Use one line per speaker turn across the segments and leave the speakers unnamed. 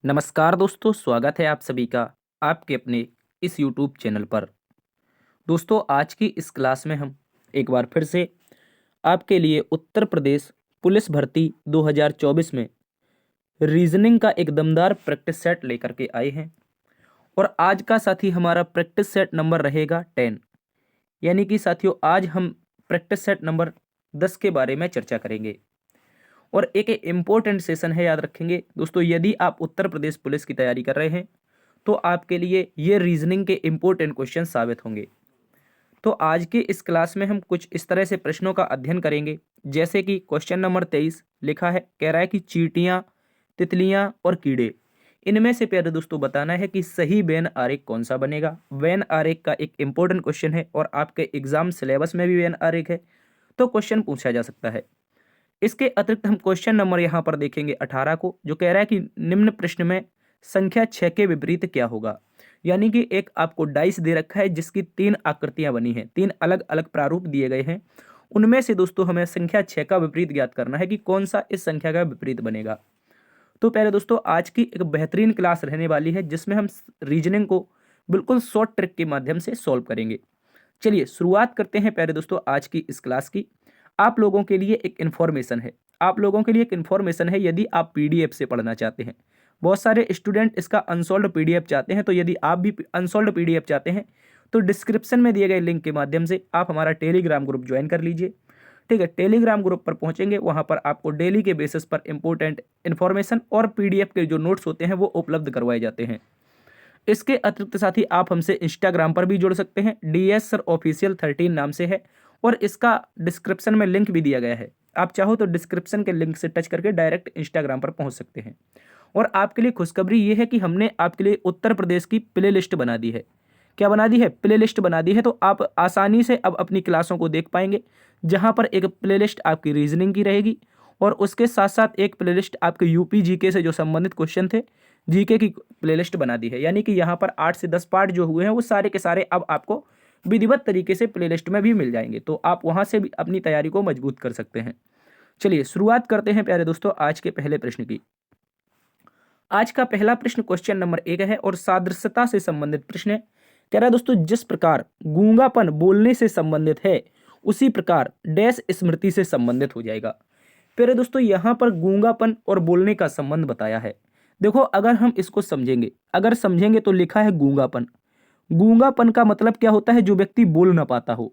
नमस्कार दोस्तों, स्वागत है आप सभी का आपके अपने इस YouTube चैनल पर। दोस्तों, आज की इस क्लास में हम एक बार फिर से आपके लिए उत्तर प्रदेश पुलिस भर्ती 2024 में रीजनिंग का एक दमदार प्रैक्टिस सेट लेकर के आए हैं। और आज का साथी हमारा प्रैक्टिस सेट नंबर रहेगा 10, यानी कि साथियों आज हम प्रैक्टिस सेट नंबर 10 के बारे में चर्चा करेंगे। और एक इम्पोर्टेंट सेशन है, याद रखेंगे दोस्तों, यदि आप उत्तर प्रदेश पुलिस की तैयारी कर रहे हैं तो आपके लिए ये रीजनिंग के इम्पोर्टेंट क्वेश्चन साबित होंगे। तो आज के इस क्लास में हम कुछ इस तरह से प्रश्नों का अध्ययन करेंगे, जैसे कि क्वेश्चन नंबर 23 लिखा है, कह रहा है कि चींटियां, तितलियां और कीड़े, इनमें से प्यारे दोस्तों बताना है कि सही वेन आरेख कौन सा बनेगा। वेन आरेख का एक इंपॉर्टेंट क्वेश्चन है और आपके एग्जाम सिलेबस में भी वेन आरेख है, तो क्वेश्चन पूछा जा सकता है। इसके अतिरिक्त हम क्वेश्चन नंबर यहाँ पर देखेंगे 18 को, जो कह रहा है कि निम्न प्रश्न में संख्या 6 के विपरीत क्या होगा। यानी कि एक आपको डाइस दे रखा है जिसकी 3 आकृतियां बनी हैं, 3 अलग अलग प्रारूप दिए गए हैं। उनमें से दोस्तों हमें संख्या 6 का विपरीत ज्ञात करना है कि कौन सा इस संख्या का विपरीत बनेगा। तो पहले दोस्तों आज की एक बेहतरीन क्लास रहने वाली है जिसमें हम रीजनिंग को बिल्कुल शॉर्ट ट्रिक के माध्यम से सॉल्व करेंगे। चलिए शुरुआत करते हैं प्यारे दोस्तों आज की इस क्लास की। आप लोगों के लिए एक इन्फॉर्मेशन है, यदि आप पीडीएफ से पढ़ना चाहते हैं। बहुत सारे स्टूडेंट इसका अनसॉल्व्ड पीडीएफ चाहते हैं, तो यदि आप भी अनसॉल्व्ड पीडीएफ चाहते हैं तो डिस्क्रिप्शन में दिए गए लिंक के माध्यम से आप हमारा टेलीग्राम ग्रुप ज्वाइन कर लीजिए। ठीक है, टेलीग्राम ग्रुप पर पहुंचेंगे, वहां पर आपको डेली के बेसिस पर इंपॉर्टेंट इन्फॉर्मेशन और पीडीएफ के जो नोट्स होते हैं वो उपलब्ध करवाए जाते हैं। इसके अतिरिक्त साथी आप हमसे इंस्टाग्राम पर भी जुड़ सकते हैं, DS सर ऑफिशियल 13 नाम से है, और इसका डिस्क्रिप्शन में लिंक भी दिया गया है। आप चाहो तो डिस्क्रिप्शन के लिंक से टच करके डायरेक्ट इंस्टाग्राम पर पहुंच सकते हैं। और आपके लिए खुशखबरी ये है कि हमने आपके लिए उत्तर प्रदेश की प्ले लिस्ट बना दी है। क्या बना दी है? प्ले लिस्ट बना दी है। तो आप आसानी से अब अपनी क्लासों को देख पाएंगे, जहां पर एक प्ले लिस्ट आपकी रीजनिंग की रहेगी और उसके साथ साथ एक प्ले लिस्ट आपके यूपी जीके से जो संबंधित क्वेश्चन थे, जीके की प्लेलिस्ट बना दी है। यानी कि यहाँ पर 8 से 10 पार्ट जो हुए हैं वो सारे के सारे अब आपको विधिवत तरीके से प्लेलिस्ट में भी मिल जाएंगे, तो आप वहाँ से भी अपनी तैयारी को मजबूत कर सकते हैं। चलिए शुरुआत करते हैं प्यारे दोस्तों आज के पहले प्रश्न की। आज का पहला प्रश्न क्वेश्चन नंबर 1 है और सादृश्यता से संबंधित प्रश्न है। कह रहा है दोस्तों, जिस प्रकार गूंगापन बोलने से संबंधित है उसी प्रकार डैश स्मृति से संबंधित हो जाएगा। प्यारे दोस्तों यहाँ पर गूंगापन और बोलने का संबंध बताया है। देखो अगर हम इसको समझेंगे तो लिखा है गूंगापन। गूंगापन का मतलब क्या होता है? जो व्यक्ति बोल ना पाता हो।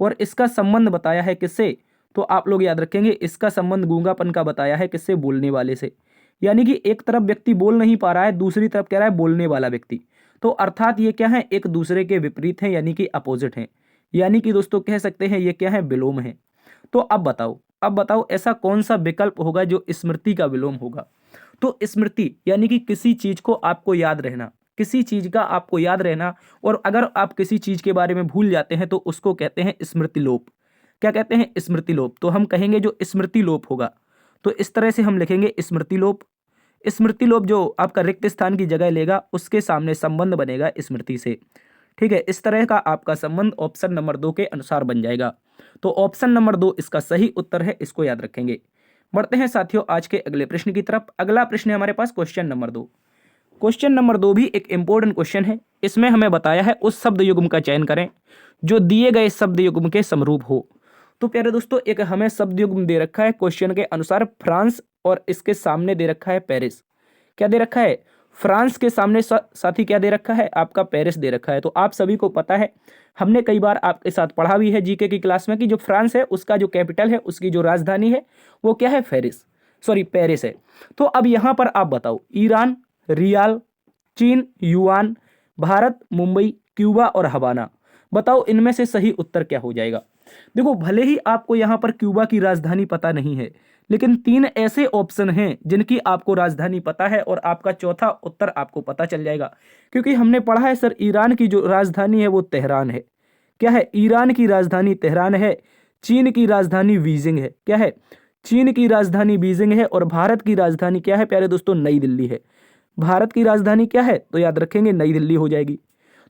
और इसका संबंध बताया है किससे? तो आप लोग याद रखेंगे, इसका संबंध गूंगापन का बताया है किससे? बोलने वाले से। यानी कि एक तरफ व्यक्ति बोल नहीं पा रहा है, दूसरी तरफ कह रहा है बोलने वाला व्यक्ति। तो अर्थात ये क्या है? एक दूसरे के विपरीत हैं, यानी कि अपोजिट हैं। यानी कि दोस्तों कह सकते हैं ये क्या है? विलोम है। तो अब बताओ ऐसा कौन सा विकल्प होगा जो स्मृति का विलोम होगा? तो स्मृति यानी कि किसी चीज को आपको याद रहना, किसी चीज का आपको याद रहना, और अगर आप किसी चीज के बारे में भूल जाते हैं तो उसको कहते हैं स्मृति लोप। क्या कहते हैं? स्मृति लोप। तो हम कहेंगे जो स्मृति लोप होगा, तो इस तरह से हम लिखेंगे स्मृति लोप। स्मृति लोप जो आपका रिक्त स्थान की जगह लेगा, उसके सामने संबंध बनेगा स्मृति से। ठीक है, इस तरह का आपका संबंध ऑप्शन नंबर 2 के अनुसार बन जाएगा। तो ऑप्शन नंबर 2 इसका सही उत्तर है, इसको याद रखेंगे। बढ़ते हैं साथियों आज के अगले प्रश्न की तरफ। अगला प्रश्न है हमारे पास क्वेश्चन नंबर 2। क्वेश्चन नंबर 2 भी एक इंपॉर्टेंट क्वेश्चन है। इसमें हमें बताया है उस शब्द युग्म का चयन करें जो दिए गए शब्द युग्म के समरूप हो। तो प्यारे दोस्तों एक हमें शब्द युग्म दे रखा है क्वेश्चन के अनुसार फ्रांस, और इसके सामने दे रखा है पेरिस। क्या दे रखा है? फ्रांस के सामने साथी क्या दे रखा है? आपका पेरिस दे रखा है। तो आप सभी को पता है, हमने कई बार आपके साथ पढ़ा भी है जीके की क्लास में कि जो फ्रांस है उसका जो कैपिटल है, उसकी जो राजधानी है वो क्या है? पेरिस है। तो अब यहां पर आप बताओ, ईरान रियाल, चीन युआन, भारत मुंबई, क्यूबा और हवाना, बताओ इनमें से सही उत्तर क्या हो जाएगा? देखो भले ही आपको यहां पर क्यूबा की राजधानी पता नहीं है, लेकिन 3 ऐसे ऑप्शन हैं जिनकी आपको राजधानी पता है और आपका चौथा उत्तर आपको पता चल जाएगा। क्योंकि हमने पढ़ा है सर, ईरान की जो राजधानी है वो तेहरान है। क्या है? ईरान की राजधानी तेहरान है। चीन की राजधानी बीजिंग है। क्या है? चीन की राजधानी बीजिंग है। और भारत की राजधानी क्या है प्यारे दोस्तों? नई दिल्ली है। भारत की राजधानी क्या है? तो याद रखेंगे नई दिल्ली हो जाएगी।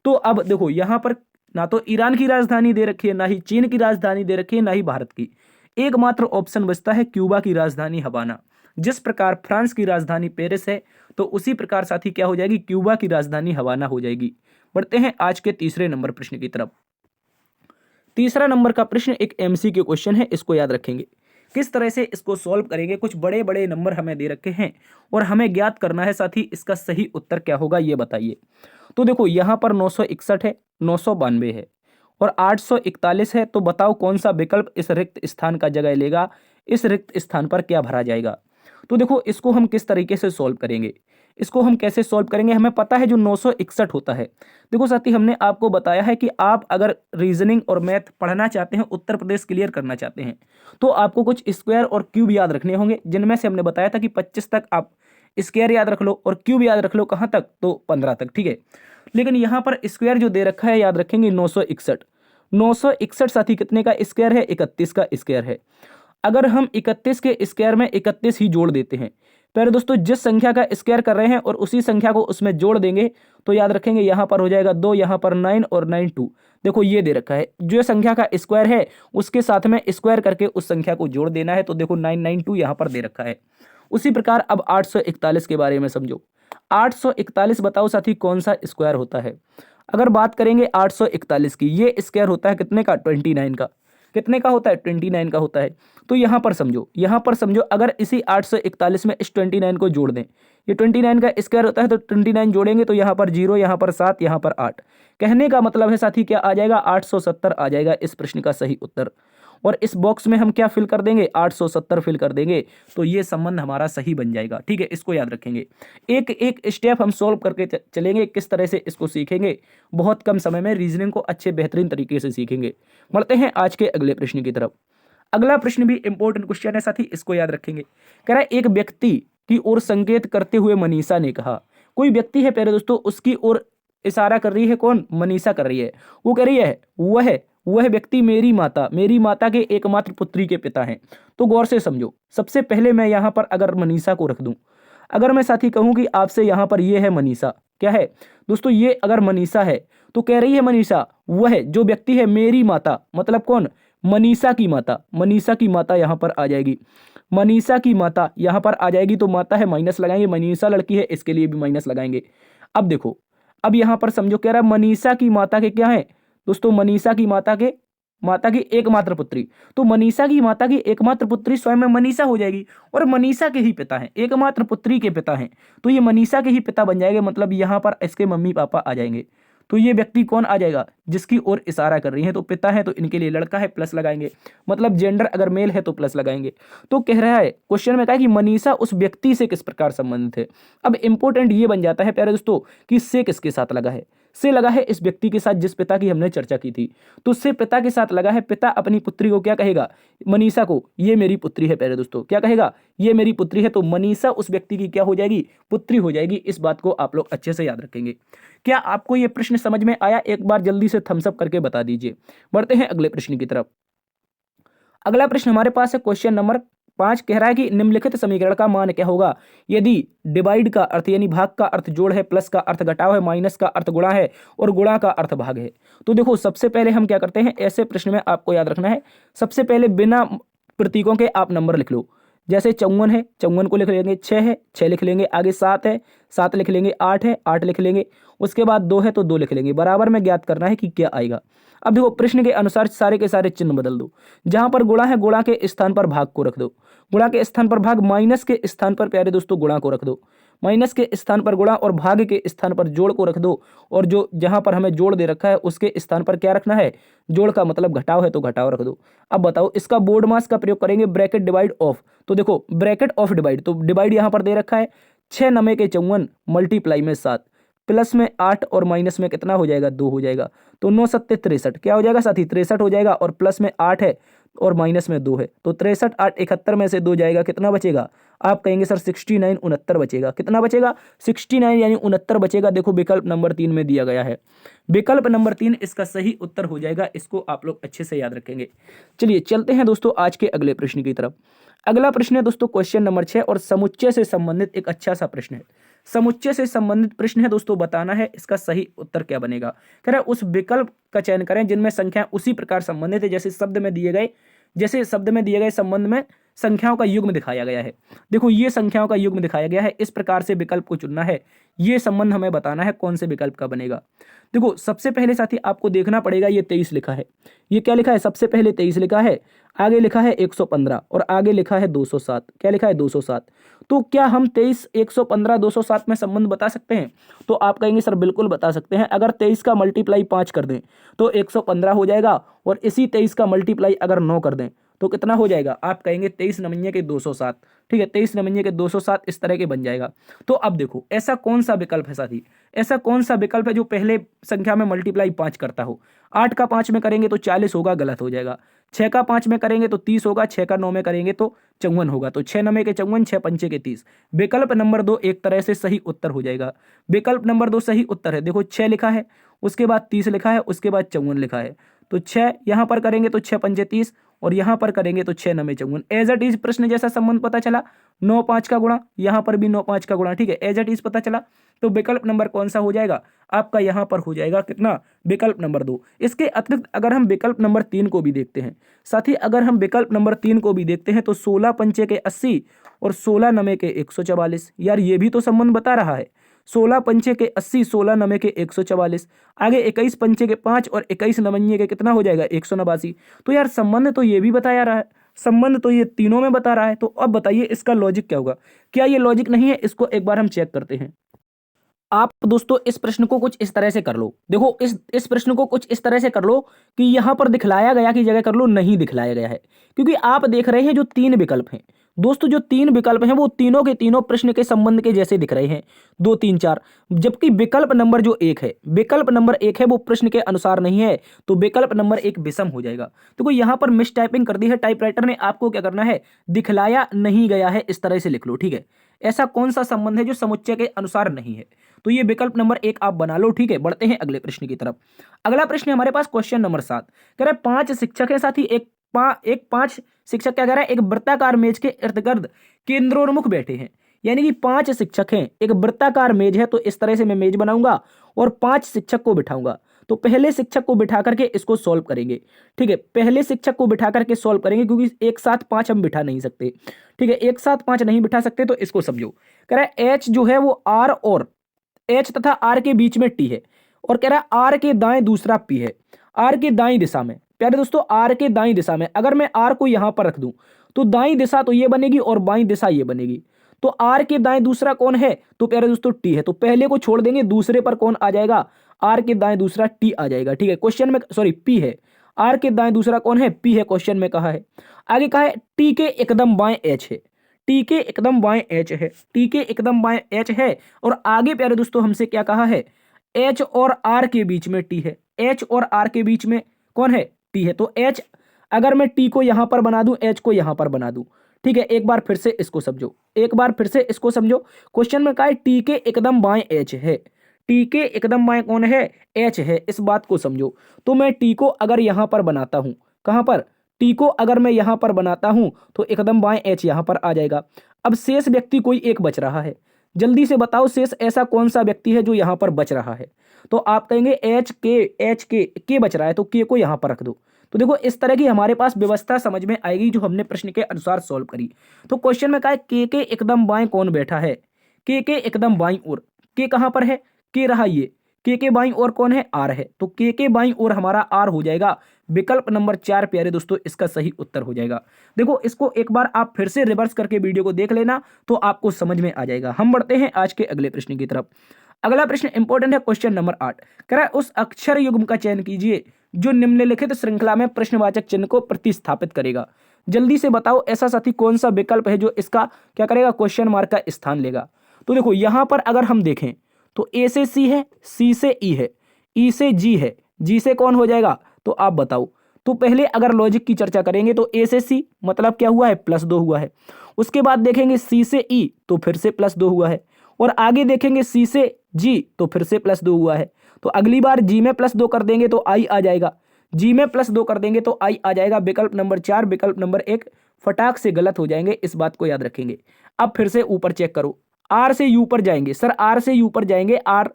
तो अब देखो यहां पर ना तो ईरान की राजधानी दे रखी है, ना ही चीन की राजधानी दे रखी है, ना ही भारत की। एकमात्र ऑप्शन बचता है क्यूबा की राजधानी हवाना। जिस प्रकार फ्रांस की राजधानी पेरिस है, तो उसी प्रकार साथी क्या हो जाएगी, क्यूबा की राजधानी हवाना हो जाएगी। बढ़ते हैं आज के तीसरे नंबर प्रश्न की तरफ। तीसरा नंबर का प्रश्न एक एमसीक्यू क्वेश्चन है, इसको याद रखेंगे। किस तरह से इसको सॉल्व करेंगे, कुछ बड़े बड़े नंबर हमें दे रखे हैं और हमें ज्ञात करना है साथी इसका सही उत्तर क्या होगा, ये बताइए। तो देखो यहाँ पर 961 है, 992 है और 841 है। तो बताओ कौन सा विकल्प इस रिक्त स्थान का जगह लेगा, इस रिक्त स्थान पर क्या भरा जाएगा। तो देखो इसको हम किस तरीके से सॉल्व करेंगे, इसको हम कैसे सॉल्व करेंगे। हमें पता है जो 961 होता है, देखो साथी हमने आपको बताया है कि आप अगर रीजनिंग और मैथ पढ़ना चाहते हैं, उत्तर प्रदेश क्लियर करना चाहते हैं, तो आपको कुछ स्क्वायर और क्यूब याद रखने होंगे, जिनमें से हमने बताया था कि 25 तक आप स्क्वायर याद रख लो और क्यूब याद रख लो, कहाँ तक, तो 15 तक, ठीक है। लेकिन यहाँ पर स्क्वायर जो दे रखा है याद रखेंगे 961। 961 साथी कितने का स्क्वायर है, 31 का स्क्वायर है। अगर हम 31 के स्क्वायर में 31 ही जोड़ देते हैं, प्यारे दोस्तों जिस संख्या का स्क्वायर कर रहे हैं और उसी संख्या को उसमें जोड़ देंगे, तो याद रखेंगे यहाँ पर हो जाएगा 2, यहाँ पर 9 और 9 2। देखो ये दे रखा है, जो संख्या का स्क्वायर है उसके साथ में स्क्वायर करके उस संख्या को जोड़ देना है। तो देखो 992 यहाँ पर दे रखा है। उसी प्रकार अब 841 के बारे में समझो। 841 बताओ साथी कौन सा स्क्वायर होता है। अगर बात करेंगे 841 की, ये स्क्वायर होता है कितने का, 29 का। कितने का होता है, 29 का होता है। तो यहाँ पर समझो, यहाँ पर समझो, अगर इसी 841 में इस 29 को जोड़ दें, ये 29 का स्क्वायर होता है, तो 29 जोड़ेंगे तो यहाँ पर 0, यहाँ पर 7, यहाँ पर 8। कहने का मतलब है साथी क्या आ जाएगा, 870 आ जाएगा इस प्रश्न का सही उत्तर। और इस बॉक्स में हम क्या फिल कर देंगे, 870 फिल कर देंगे, तो ये संबंध हमारा सही बन जाएगा, ठीक है। इसको याद रखेंगे, एक एक स्टेप हम सोल्व करके चलेंगे, किस तरह से इसको सीखेंगे, बहुत कम समय में रीजनिंग को अच्छे बेहतरीन तरीके से सीखेंगे। बढ़ते हैं आज के अगले प्रश्न की तरफ। अगला प्रश्न भी इंपॉर्टेंट क्वेश्चन है साथी, इसको याद रखेंगे। कह रहा है एक व्यक्ति की ओर संकेत करते हुए मनीषा ने कहा, कोई व्यक्ति है प्यारे दोस्तों, उसकी ओर इशारा कर रही है, कौन, मनीषा कर रही है। वो कह रही है वह व्यक्ति मेरी माता के एकमात्र पुत्री के पिता हैं। तो गौर से समझो, सबसे पहले मैं यहाँ पर अगर मनीषा को रख दूं, अगर मैं साथी कहूं कि आपसे यहाँ पर ये है मनीषा, क्या है दोस्तों, ये अगर मनीषा है, तो कह रही है मनीषा वह जो व्यक्ति है मेरी माता, मतलब कौन, मनीषा की माता। मनीषा की माता यहाँ पर आ जाएगी, मनीषा की माता यहाँ पर आ जाएगी। तो माता है माइनस लगाएंगे, मनीषा लड़की है इसके लिए भी माइनस लगाएंगे। अब देखो, अब यहाँ पर समझो, कह रहा है मनीषा की माता के क्या है दोस्तों, मनीषा की माता की एकमात्र पुत्री। तो मनीषा की माता की एकमात्र पुत्री स्वयं में मनीषा हो जाएगी, और मनीषा के ही पिता हैं, एकमात्र पुत्री के पिता हैं, तो ये मनीषा के ही पिता बन जाएंगे। मतलब यहाँ पर इसके मम्मी पापा आ जाएंगे। तो ये व्यक्ति कौन आ जाएगा, जिसकी ओर इशारा कर रही है, तो पिता है तो इनके लिए लड़का है, प्लस लगाएंगे, मतलब जेंडर अगर मेल है तो प्लस लगाएंगे। तो कह रहा है क्वेश्चन में कहा कि मनीषा उस व्यक्ति से किस प्रकार संबंधित है। अब इंपॉर्टेंट ये बन जाता है प्यारे दोस्तों कि से किसके साथ लगा है, से लगा है इस व्यक्ति के साथ जिस पिता की हमने चर्चा की थी। तो से पिता के साथ लगा है, पिता अपनी पुत्री को क्या कहेगा, मनीषा को, ये मेरी पुत्री है प्यारे दोस्तों, क्या कहेगा, ये मेरी पुत्री है। तो मनीषा उस व्यक्ति की क्या हो जाएगी, पुत्री हो जाएगी। इस बात को आप लोग अच्छे से याद रखेंगे। क्या आपको यह प्रश्न समझ में आया, एक बार जल्दी से थम्स अप करके बता दीजिए। बढ़ते हैं अगले प्रश्न की तरफ। अगला प्रश्न हमारे पास है क्वेश्चन नंबर 5। कह रहा है कि निम्नलिखित समीकरण का मान क्या होगा यदि डिवाइड का अर्थ यानी भाग का अर्थ जोड़ है, प्लस का अर्थ घटाव है, माइनस का अर्थ गुणा है और गुणा का अर्थ भाग है। तो देखो सबसे पहले हम क्या करते हैं, ऐसे प्रश्न में आपको याद रखना है, सबसे पहले बिना प्रतीकों के आप नंबर लिख लो। जैसे 54 है, 54 को लिख लेंगे, 6 है 6 लिख लेंगे, आगे 7 है 7 लिख लेंगे, 8 है 8 लिख लेंगे, उसके बाद 2 है तो 2 लिख लेंगे। बराबर में ज्ञात करना है कि क्या आएगा। अब देखो प्रश्न के अनुसार सारे के सारे चिन्ह बदल दो। जहां पर गुणा है, गुणा के स्थान पर भाग को रख दो, गुणा के स्थान पर भाग, माइनस के स्थान पर प्यारे दोस्तों गुणा को रख दो, माइनस के स्थान पर गुणा और भाग के स्थान पर जोड़ को रख दो। और जो जहां पर हमें जोड़ दे रखा है उसके स्थान पर क्या रखना है, जोड़ का मतलब घटाव है तो घटाव रख दो। अब बताओ इसका बोर्ड मास का प्रयोग करेंगे, ब्रैकेट डिवाइड ऑफ। तो देखो ब्रैकेट ऑफ डिवाइड, तो डिवाइड यहां पर दे रखा है 6 9 के 54 मल्टीप्लाई में 7 प्लस में 8 और माइनस में कितना हो जाएगा, 2 हो जाएगा। तो 9 7 63 क्या हो जाएगा साथी, 63 हो जाएगा। और प्लस में 8 है और माइनस में 2 है, तो 63 8 71 में से 2 जाएगा, कितना बचेगा, आप कहेंगे सर 69 69 बचेगा। कितना बचेगा, 69 यानी 69 बचेगा। देखो विकल्प नंबर 3 में दिया गया है, विकल्प नंबर 3 इसका सही उत्तर हो जाएगा। इसको आप लोग अच्छे से याद रखेंगे। चलिए चलते हैं दोस्तों आज के अगले प्रश्न की तरफ। अगला प्रश्न है दोस्तों क्वेश्चन नंबर 6 और समुच्चय से संबंधित एक अच्छा सा प्रश्न है। समुच्चय से संबंधित प्रश्न है दोस्तों, बताना है इसका सही उत्तर क्या बनेगा। कह रहा है उस विकल्प का चयन करें जिनमें संख्या उसी प्रकार संबंधित है जैसे शब्द में दिए गए, जैसे शब्द में दिए गए संबंध में संख्याओं का युग्म दिखाया गया है। देखो ये संख्याओं का युग्म दिखाया गया है, इस प्रकार से विकल्प को चुनना है। ये संबंध हमें बताना है कौन से विकल्प का बनेगा। देखो सबसे पहले साथी आपको देखना पड़ेगा, ये 23 लिखा है, ये क्या लिखा है, सबसे पहले 23 लिखा है, आगे लिखा है 115 और आगे लिखा है 207। क्या लिखा है 207। तो क्या हम 23, 115, 207 में संबंध बता सकते हैं? तो आप कहेंगे सर बिल्कुल बता सकते हैं। अगर 23 का मल्टीप्लाई 5 कर दें तो 115 हो जाएगा, और इसी 23 का मल्टीप्लाई अगर 9 कर दें तो कितना हो जाएगा? आप कहेंगे 23 नमन्ये के 207। ठीक है, 23 नमन्ये के 207 इस तरह के बन जाएगा। तो अब देखो ऐसा कौन सा विकल्प है साथी, ऐसा कौन सा विकल्प है जो पहले संख्या में मल्टीप्लाई 5 करता हो? 8 का 5 में करेंगे तो 40 होगा, गलत हो जाएगा। 6 का 5 में करेंगे तो 30 होगा, 6 का 9 में करेंगे तो 54 होगा। तो 6 9 के 54, 6 पंचे के 30। विकल्प नंबर 2 एक तरह से सही उत्तर हो जाएगा। विकल्प नंबर 2 सही उत्तर है। देखो 6 लिखा है, उसके बाद 30 लिखा है, उसके बाद 54 लिखा है। तो 6 यहां पर करेंगे तो 6 पंचे 30 और यहां पर करेंगे तो 6 9 54। एज इट इज प्रश्न जैसा संबंध पता चला, 9 5 का गुणा, यहां पर भी 9 5 का गुणा। ठीक है, एज इट इज पता चला। तो विकल्प नंबर कौन सा हो जाएगा आपका? यहां पर हो जाएगा कितना? विकल्प नंबर 2। इसके अतिरिक्त अगर हम विकल्प नंबर 3 को भी देखते हैं साथ ही, अगर हम विकल्प नंबर 3 को भी देखते हैं तो 16 पंचे के 80 और 16 नमे के 144। यार ये भी तो संबंध बता रहा है। 16 पंचे के 80, 16 नमे के 144, आगे 21 पंचे के 5 और 21 नवन्ये के कितना हो जाएगा? 189। तो यार संबंध तो ये भी बताया रहा है, संबंध तो ये तीनों में बता रहा है। तो अब बताइए इसका लॉजिक क्या होगा? क्या ये लॉजिक नहीं है? इसको एक बार हम चेक करते हैं। आप दोस्तों इस प्रश्न को कुछ इस तरह से कर लो। देखो इस प्रश्न को कुछ इस तरह से कर लो कि यहां पर दिखलाया गया की जगह कर लो नहीं दिखलाया गया है, क्योंकि आप देख रहे हैं जो 3 विकल्प हैं दोस्तों, जो 3 विकल्प हैं वो तीनों के तीनों प्रश्न के संबंध के जैसे दिख रहे हैं, 2 3 4। जबकि विकल्प नंबर जो 1 है, विकल्प नंबर 1 है वो प्रश्न के अनुसार नहीं है, तो विकल्प नंबर 1 विषम हो जाएगा। देखो यहां पर मिस टाइपिंग कर दी है टाइपराइटर ने। आपको क्या करना है? दिखलाया नहीं गया है इस तरह से लिख लो। ठीक है, ऐसा कौन सा संबंध है जो समुच्चय के अनुसार नहीं है? तो ये विकल्प नंबर 1 आप बना लो। ठीक है, बढ़ते हैं अगले प्रश्न की तरफ। अगला प्रश्न हमारे पास क्वेश्चन नंबर 7 कह रहा है 5 शिक्षक है साथी, एक 5 शिक्षक क्या कह रहा है? एक वृत्ताकार मेज के इर्द गिर्द केंद्रोन्मुख बैठे हैं। यानी कि 5 शिक्षक हैं, एक वृत्ताकार मेज है, तो इस तरह से मैं मेज बनाऊंगा और 5 शिक्षक को बिठाऊंगा। तो पहले शिक्षक को बिठा करके इसको सॉल्व करेंगे। ठीक है, पहले शिक्षक को बिठा करके सॉल्व करेंगे, क्योंकि एक साथ 5 हम बिठा नहीं सकते। ठीक है, एक साथ 5 नहीं बिठा सकते, तो इसको समझो। कह रहा है एच जो है वो आर और एच तथा आर के बीच में टी है, और कह रहा है आर के दाएं दूसरा पी है। आर के दाईं दिशा में, प्यारे दोस्तों आर के दाईं दिशा में अगर मैं आर को यहां पर रख दूं तो दाईं दिशा तो ये बनेगी और बाईं दिशा ये बनेगी। तो आर के दाएं दूसरा कौन है? तो प्यारे दोस्तों टी है। तो पहले को छोड़ देंगे, दूसरे पर कौन आ जाएगा? आर के दाएं दूसरा टी आ जाएगा। ठीक है, क्वेश्चन में सॉरी पी है, आर के दाएं दूसरा कौन है? पी है, क्वेश्चन में कहा है। आगे कहा है टी के एकदम बाएं एच है, टी के एकदम बाएं एच है, टी के एकदम बाएं एच है। और आगे प्यारे दोस्तों हमसे क्या कहा है? एच और आर के बीच में टी है, एच और आर के बीच में कौन है? टी है। तो एच अगर मैं टी को यहां पर बना दूं, एच को यहां पर बना दूं। ठीक है, एक बार फिर से इसको समझो, एक बार फिर से इसको समझो। क्वेश्चन में कहा है टी के एकदम बाएं एच है, टी के एकदम बाएं कौन है? एच है। इस बात को समझो। तो मैं टी को अगर यहां पर बनाता हूं, कहां पर? टी को अगर मैं यहां पर बनाता हूं तो एकदम बाएं एच यहां पर आ जाएगा। अब शेष व्यक्ति कोई एक बच रहा है, जल्दी से बताओ शेष ऐसा कौन सा व्यक्ति है जो यहां पर बच रहा है? तो आप कहेंगे एच के बच रहा है, तो के को यहां पर रख दो। तो देखो इस तरह की हमारे पास व्यवस्था समझ में आएगी जो हमने प्रश्न के अनुसार सॉल्व करी। तो क्वेश्चन में कहा है के एकदम बाएं कौन बैठा है? के एकदम बाईं ओर। के कहां पर है? के रहा ये, के बाईं ओर कौन है? आर है। तो के बाईं ओर हमारा आर हो जाएगा। विकल्प नंबर 4 प्यारे दोस्तों इसका सही उत्तर हो जाएगा। देखो इसको एक बार आप फिर से रिवर्स करके वीडियो को देख लेना तो आपको समझ में आ जाएगा। हम बढ़ते हैं आज के अगले प्रश्न की तरफ। अगला प्रश्न इंपॉर्टेंट है, क्वेश्चन नंबर 8 कह रहा है उस अक्षर युग्म का चयन कीजिए जो निम्नलिखित श्रृंखला में प्रश्नवाचक चिन्ह को प्रतिस्थापित करेगा। जल्दी से बताओ ऐसा साथी कौन सा विकल्प है जो इसका क्या करेगा? क्वेश्चन मार्क का स्थान लेगा। तो देखो यहां पर अगर हम देखें तो ए से सी है, सी से ई है, ई से जी है, जी से कौन हो जाएगा? तो आप बताओ। तो पहले अगर लॉजिक की चर्चा करेंगे तो ए से सी मतलब क्या हुआ है? +2 हुआ है। उसके बाद देखेंगे सी से ई तो फिर से +2 हुआ है, और आगे देखेंगे सी से जी तो फिर से +2 हुआ है। तो अगली बार जी में +2 कर देंगे तो आई आ जाएगा, जी में +2 कर देंगे तो आई आ जाएगा। विकल्प नंबर 4 विकल्प नंबर 1 फटाक से गलत हो जाएंगे, इस बात को याद रखेंगे। अब फिर से ऊपर चेक करो, आर से यू पर जाएंगे सर, आर से यू पर जाएंगे, आर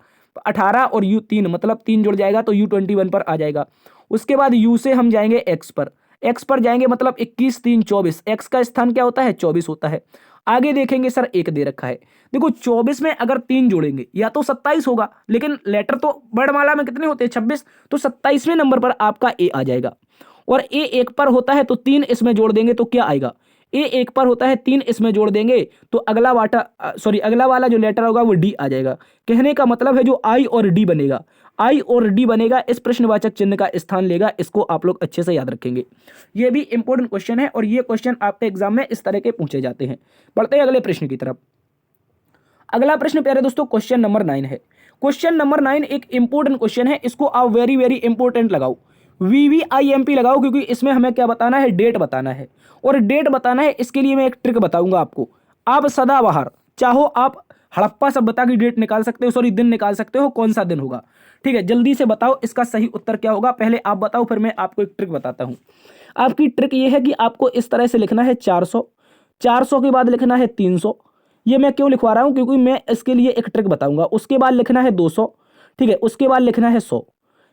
18 और यू 3 मतलब 3 जुड़ जाएगा तो यू 21 पर आ जाएगा। उसके बाद यू से हम जाएंगे एक्स पर, एक्स पर जाएंगे मतलब 21 3 24, एक्स का स्थान क्या होता है 24 होता है। आगे देखेंगे सर एक दे रखा है, देखो 24 में अगर 3 जोड़ेंगे या तो 27 होगा, लेकिन लेटर तो वर्णमाला में कितने होते हैं 26, तो 27वें नंबर पर आपका ए आ जाएगा। और ए 1 पर होता है तो 3 इसमें जोड़ देंगे तो क्या आएगा, ए 1 पर होता है 3 इसमें जोड़ देंगे तो अगला वाला जो लेटर होगा वो डी आ जाएगा। कहने का मतलब है जो आई और डी बनेगा, आई और डी बनेगा, इस प्रश्नवाचक चिन्ह का स्थान लेगा। इसको आप लोग अच्छे से याद रखेंगे, ये भी इंपॉर्टेंट क्वेश्चन है और ये क्वेश्चन आपके एग्जाम में इस तरह के पूछे जाते हैं। बढ़ते हैं अगले प्रश्न की तरफ। अगला प्रश्न प्यारे दोस्तों क्वेश्चन नंबर 9 है। क्वेश्चन नंबर 9 एक इंपॉर्टेंट क्वेश्चन है, इसको आप वेरी वेरी इंपॉर्टेंट लगाओ, VVIMP लगाओ, क्योंकि इसमें हमें क्या बताना है, डेट बताना है। और डेट बताना है, इसके लिए मैं एक ट्रिक बताऊंगा आपको। आप सदाबहार चाहो आप हड़प्पा सभ्यता की डेट निकाल सकते हो, सॉरी दिन निकाल सकते हो, कौन सा दिन होगा। ठीक है, जल्दी से बताओ इसका सही उत्तर क्या होगा, पहले आप बताओ फिर मैं आपको एक ट्रिक बताता हूं। आपकी ट्रिक ये है कि आपको इस तरह से लिखना है 400, 400 के बाद लिखना है 300। ये मैं क्यों लिखवा रहा हूं, क्योंकि मैं इसके लिए एक ट्रिक बताऊंगा। उसके बाद लिखना है 200, ठीक है, उसके बाद लिखना है 100।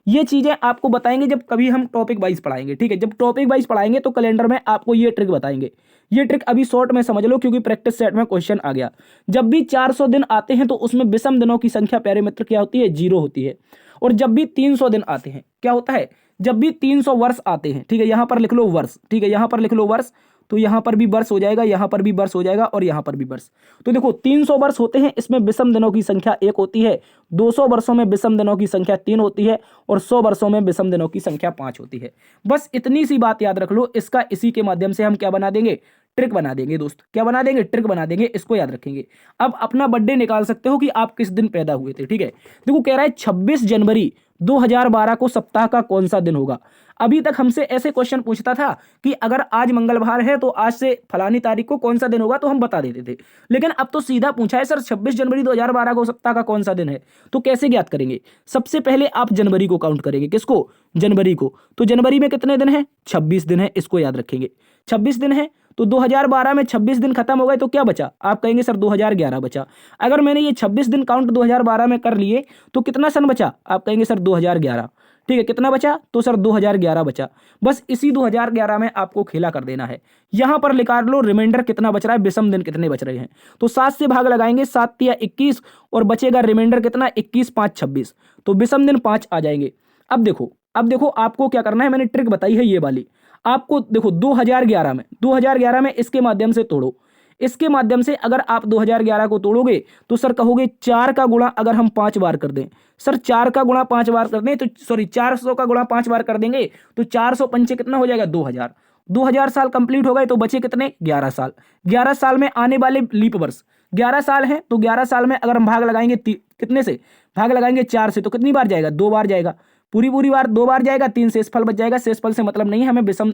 ये चीजें आपको बताएंगे जब कभी हम टॉपिक वाइज पढ़ाएंगे। ठीक है, जब टॉपिक वाइज पढ़ाएंगे तो कैलेंडर में आपको ये ट्रिक बताएंगे। ये ट्रिक अभी शॉर्ट में समझ लो, क्योंकि प्रैक्टिस सेट में क्वेश्चन आ गया। जब भी 400 दिन आते हैं तो उसमें विषम दिनों की संख्या प्यारे मित्र क्या होती है, 0 होती है। और जब भी 300 दिन आते हैं क्या होता है, जब भी 300 वर्ष आते हैं, ठीक है, यहां पर लिख लो वर्ष, ठीक है, यहां पर लिख लो वर्ष, तो यहां पर भी वर्ष हो जाएगा, यहां पर भी वर्ष हो जाएगा और यहां पर भी वर्ष। तो देखो 300 वर्ष होते हैं, इसमें विषम दिनों की संख्या 1 होती है, 200 वर्षों में विषम दिनों की संख्या 3 होती है और 100 वर्षों में विषम दिनों की संख्या 5 होती है। बस इतनी सी बात याद रख लो, इसका इसी के माध्यम से हम क्या बना देंगे, ट्रिक बना देंगे दोस्त। क्या बना देंगे, ट्रिक बना देंगे, इसको याद रखेंगे। अब अपना बर्थडे निकाल सकते हो कि आप किस दिन पैदा हुए थे। ठीक है, देखो कह रहा है 26 जनवरी 2012 को सप्ताह का कौन सा दिन होगा। अभी तक हमसे ऐसे क्वेश्चन पूछता था कि अगर आज मंगलवार है तो आज से फलानी तारीख को कौन सा दिन होगा, तो हम बता देते थे। लेकिन अब तो सीधा पूछा है सर 26 जनवरी 2012 को सप्ताह का कौन सा दिन है, तो कैसे ज्ञात करेंगे। सबसे पहले आप जनवरी को काउंट करेंगे, किसको, जनवरी को। तो जनवरी में कितने दिन है, 26 दिन है, इसको याद रखेंगे। 26 दिन है तो 2012 में 26 दिन खत्म हो गए तो क्या बचा, आप कहेंगे सर 2011 बचा। अगर मैंने ये 26 दिन काउंट 2012 में कर लिए तो कितना सन बचा, आप कहेंगे सर 2011। ठीक है, कितना बचा, तो सर 2011 बचा। बस इसी 2011 में आपको खेला कर देना है। यहां पर निकाल लो रिमाइंडर कितना बच रहा है, विषम दिन कितने बच रहे हैं। तो 7 से भाग लगाएंगे, 7 या 21 और बचेगा रिमाइंडर कितना, 21 5 26, तो विषम दिन 5 आ जाएंगे। अब देखो आपको क्या करना है, मैंने ट्रिक बताई है ये वाली। आपको देखो 2011 में इसके माध्यम से तोड़ो, इसके माध्यम से अगर आप 2011 को तोड़ोगे तो सर कहोगे 4 का गुणा अगर हम 5 बार कर दें, सर 4 का गुणा 5 बार कर दें तो सॉरी 400 का गुणा 5 बार कर देंगे तो 400 पंचे कितना हो जाएगा, 2000। 2000 साल कंप्लीट हो गए तो बचे कितने, 11 साल। 11 साल में आने वाले लीप वर्ष 11 साल है, तो 11 साल में अगर हम भाग लगाएंगे कितने से, भाग लगाएंगे 4 से, तो कितनी बार जाएगा, 2 बार जाएगा। पूरी बार 2 बार जाएगा, 3 शेषफल बच जाएगा। शेषफल से मतलब नहीं है, हमें विषम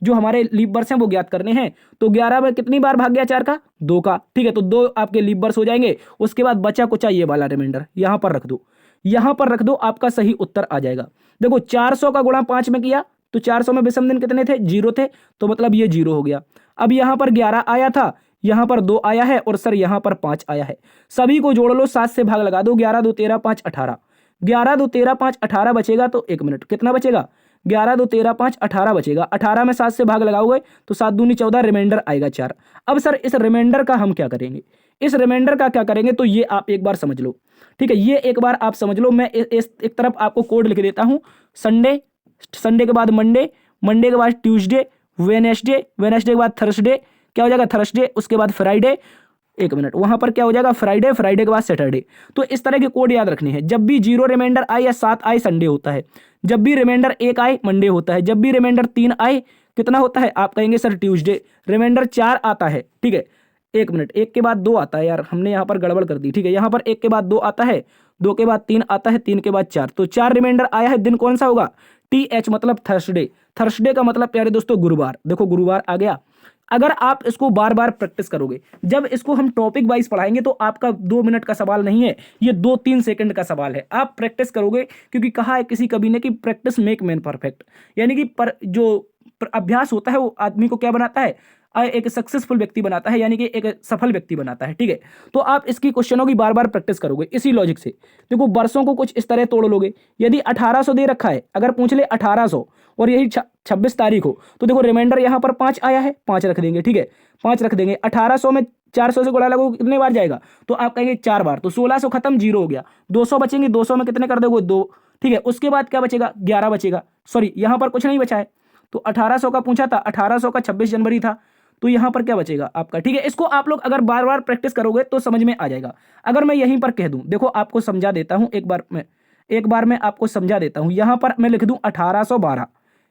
जो हमारे लीप वर्ष हैं वो ज्ञात करने हैं। तो 11 में कितनी बार भाग गया, 4 का, 2 का। ठीक है, तो 2 आपके लीप वर्ष हो जाएंगे। उसके बाद बचा कुचा ये वाला रिमाइंडर यहां पर रख दो, यहां पर रख दो, आपका सही उत्तर आ जाएगा। देखो 400 का गुणा 5 में किया तो 400 में विषम दिन कितने थे, 0 थे, तो मतलब ये 0 हो गया। अब यहां पर 11 आया था, यहां पर 2 आया है और सर यहां पर 5 आया है। सभी को जोड़ लो, 7 से भाग लगा दो, 11 2 13 5 18, 11 2 13 5 18 बचेगा। तो 1 मिनट, कितना बचेगा, 11 2 13 5 18 बचेगा। 18 में 7 से भाग लगाओगे तो 7 दूनी 14, रिमाइंडर आएगा 4। अब सर इस रिमाइंडर का हम क्या करेंगे, इस रिमाइंडर का क्या करेंगे, तो ये आप एक बार समझ लो। ठीक है, ये एक बार आप समझ लो। मैं इस एक तरफ आपको कोड लिख देता हूं। संडे के बाद मंडे, मंडे के बाद ट्यूसडे, वेडनेसडे के बाद थर्सडे, क्या हो जाएगा थर्सडे, उसके बाद फ्राइडे, 1 मिनट, वहां पर क्या हो जाएगा फ्राइडे, फ्राइडे के बाद सैटरडे। तो इस तरह के कोड याद रखने हैं। जब भी 0 रिमाइंडर आए या 7 आए, संडे होता है। जब भी रिमाइंडर 1 आए, मंडे होता है। जब भी रिमाइंडर 3 आए, कितना होता है, आप कहेंगे सर ट्यूसडे। रिमाइंडर 4 आता है, ठीक है, 1 मिनट, 1 के बाद 2 आता है, यार हमने यहाँ पर गड़बड़ कर दी। ठीक है, यहाँ पर 1 के बाद 2 आता है, 2 के बाद 3 आता है, 3 के बाद 4, तो 4 रिमाइंडर आया है। दिन कौन सा होगा, TH मतलब थर्सडे। थर्सडे का मतलब प्यारे दोस्तों गुरुवार। देखो गुरुवार आ गया। अगर आप इसको बार बार प्रैक्टिस करोगे, जब इसको हम टॉपिक वाइज पढ़ाएंगे तो आपका 2 मिनट का सवाल नहीं है, ये 2-3 सेकंड का सवाल है। आप प्रैक्टिस करोगे, क्योंकि कहा है किसी कवि ने कि प्रैक्टिस मेक मैन परफेक्ट, यानी कि जो अभ्यास होता है वो आदमी को क्या बनाता है, एक सक्सेसफुल व्यक्ति बनाता है, यानी कि एक सफल व्यक्ति बनाता है। ठीक है, तो आप इसकी क्वेश्चनों की बार बार प्रैक्टिस करोगे इसी लॉजिक से। देखो वर्षों को कुछ इस तरह तोड़ लोगे। यदि 1800 दे रखा है, अगर पूछ ले 1800 और यही 26 तारीख हो तो देखो रिमाइंडर यहाँ पर 5 आया है, 5 रख देंगे, ठीक है, 5 रख देंगे। 1800 में 400 से गुणा लगो कितने बार जाएगा, तो आप कहेंगे 4 बार, तो 1600 खत्म, 0 हो गया। 200 बचेंगे, 200 में कितने कर दोगे, 2, ठीक है। उसके बाद क्या बचेगा, 11 बचेगा, सॉरी यहाँ पर कुछ नहीं बचा है, तो 1800 का पूछा था, 1800 का 26 जनवरी था, तो यहाँ पर क्या बचेगा आपका, ठीक है। इसको आप लोग अगर बार बार प्रैक्टिस करोगे तो समझ में आ जाएगा। अगर मैं यहीं पर कह दूं, देखो आपको समझा देता हूं, एक बार मैं आपको समझा देता हूं। यहां पर मैं लिख दूं 1812,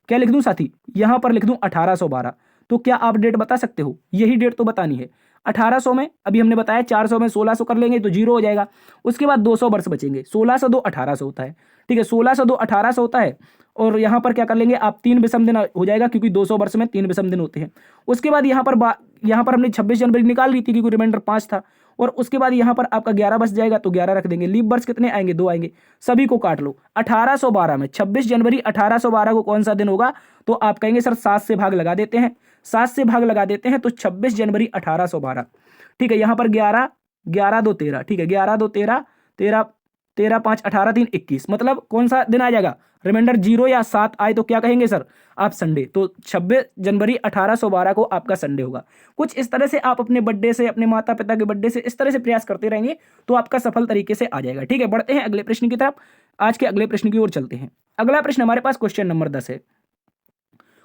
क्या लिख दूं साथी, यहां पर लिख दूं 1812, तो क्या आप डेट बता सकते हो, यही डेट तो बतानी है। 1800 में अभी हमने बताया 400 में 1600 कर लेंगे तो 0 हो जाएगा। उसके बाद 200 वर्ष बचेंगे, 16 से 2 1800 होता है, ठीक है, 16 से 2 1800 होता है। और यहाँ पर क्या कर लेंगे आप, 3 विषम दिन हो जाएगा, क्योंकि 200 वर्ष में 3 विषम दिन होते हैं। उसके बाद यहाँ पर हमने 26 जनवरी निकाल ली थी, क्योंकि रिमाइंडर 5 था। और उसके बाद यहाँ पर आपका 11 बच जाएगा, तो 11 रख देंगे। लीप वर्ष कितने आएंगे, 2 आएंगे, सभी को काट लो। 1812 में 26 जनवरी 1812 को कौन सा दिन होगा, तो आप कहेंगे सर 7 से भाग लगा देते हैं, 7 से भाग लगा देते हैं, तो 26 जनवरी 1812, ठीक है। यहाँ पर 11, 11 2 13, ठीक है, 11 2 13, 13 13 5 18 3 21, मतलब कौन सा दिन आ जाएगा, रिमाइंडर 0 या 7 आए तो क्या कहेंगे सर आप, संडे। तो 26 जनवरी 1812 को आपका संडे होगा। कुछ इस तरह से आप अपने बर्थडे से, अपने माता पिता के बर्थडे से इस तरह से प्रयास करते रहेंगे तो आपका सफल तरीके से आ जाएगा, ठीक है। बढ़ते हैं अगले प्रश्न की तरफ, आज के अगले प्रश्न की ओर चलते हैं। अगला प्रश्न हमारे पास क्वेश्चन नंबर 10 है।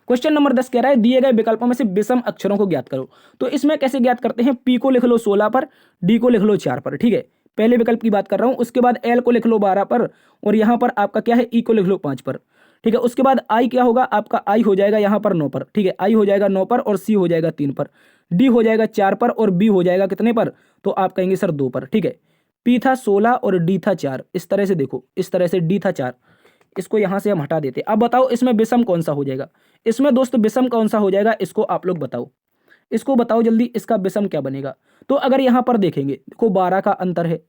क्वेश्चन नंबर 10 कह रहा है दिए गए विकल्पों में से विषम अक्षरों को ज्ञात करो। तो इसमें कैसे ज्ञात करते हैं, पी को लिख लो 16 पर, डी को लिख लो 4 पर, ठीक है, पहले विकल्प की बात कर रहा हूं। उसके बाद एल को लिख लो 12 पर, और यहां पर आपका क्या है, ई को लिख लो 5 पर, ठीक है। उसके बाद आई क्या होगा आपका, आई हो जाएगा यहां पर 9 पर, ठीक है, आई हो जाएगा 9 पर, और सी हो जाएगा 3 पर, डी हो जाएगा 4 पर, और बी हो जाएगा कितने पर, तो आप कहेंगे सर 2 पर, ठीक है। पी था 16 और डी था 4, इस तरह से देखो, इस तरह से डी था 4, इसको यहां से हम हटा देते। अब बताओ इसमें विषम कौन सा हो जाएगा, इसमें दोस्त विषम कौन सा हो जाएगा, इसको आप लोग बताओ, इसको बताओ जल्दी, इसका विषम क्या बनेगा। तो अगर यहां पर देखेंगे, देखो 12 का अंतर है,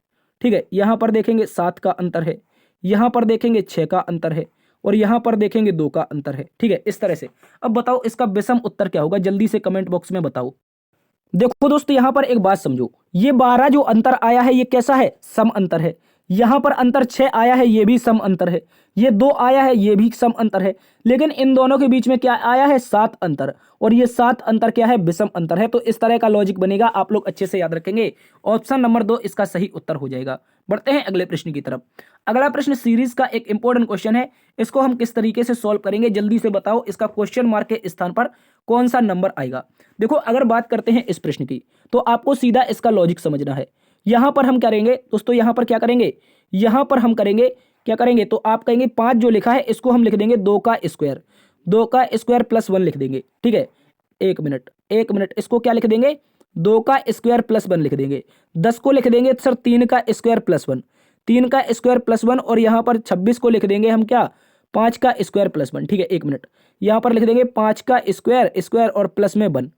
ठीक है, यहां पर देखेंगे 7 का अंतर है, यहां पर देखेंगे 6 का अंतर है, और यहां पर देखेंगे 2 का अंतर है, ठीक है, इस तरह से। अब बताओ इसका विषम उत्तर क्या होगा, जल्दी से कमेंट बॉक्स में बताओ। देखो दोस्तों यहां पर एक बात समझो, ये 12 जो अंतर आया है ये कैसा है, सम अंतर है। यहां पर अंतर 6 आया है, ये भी सम अंतर है। ये 2 आया है, ये भी सम अंतर है। लेकिन इन दोनों के बीच में क्या आया है, 7 अंतर, और ये 7 अंतर क्या है, विषम अंतर है। तो इस तरह का लॉजिक बनेगा, आप लोग अच्छे से याद रखेंगे। ऑप्शन नंबर 2 इसका सही उत्तर हो जाएगा। बढ़ते हैं अगले प्रश्न की तरफ। अगला प्रश्न सीरीज का एक इंपॉर्टेंट क्वेश्चन है, इसको हम किस तरीके से सॉल्व करेंगे, जल्दी से बताओ। इसका क्वेश्चन मार्क के स्थान पर कौन सा नंबर आएगा। देखो अगर बात करते हैं इस प्रश्न की, तो आपको सीधा इसका लॉजिक समझना है। यहां पर हम करेंगे दोस्तों, यहां पर क्या करेंगे, यहां पर हम करेंगे क्या करेंगे, तो आप कहेंगे 5 जो लिखा है इसको हम लिख देंगे 2 का स्क्वायर, 2 का स्क्वायर प्लस 1 लिख देंगे, ठीक है। एक मिनट, इसको क्या लिख देंगे, 2 का स्क्वायर प्लस 1 लिख देंगे। 10 को लिख देंगे सर 3 का स्क्वायर प्लस 1, 3 का स्क्वायर प्लस 1, और यहां पर 26 को लिख देंगे हम क्या, 5 का स्क्वायर प्लस 1, ठीक है। एक मिनट, यहां पर लिख देंगे 5 का स्क्वायर, स्क्वायर और प्लस में 1,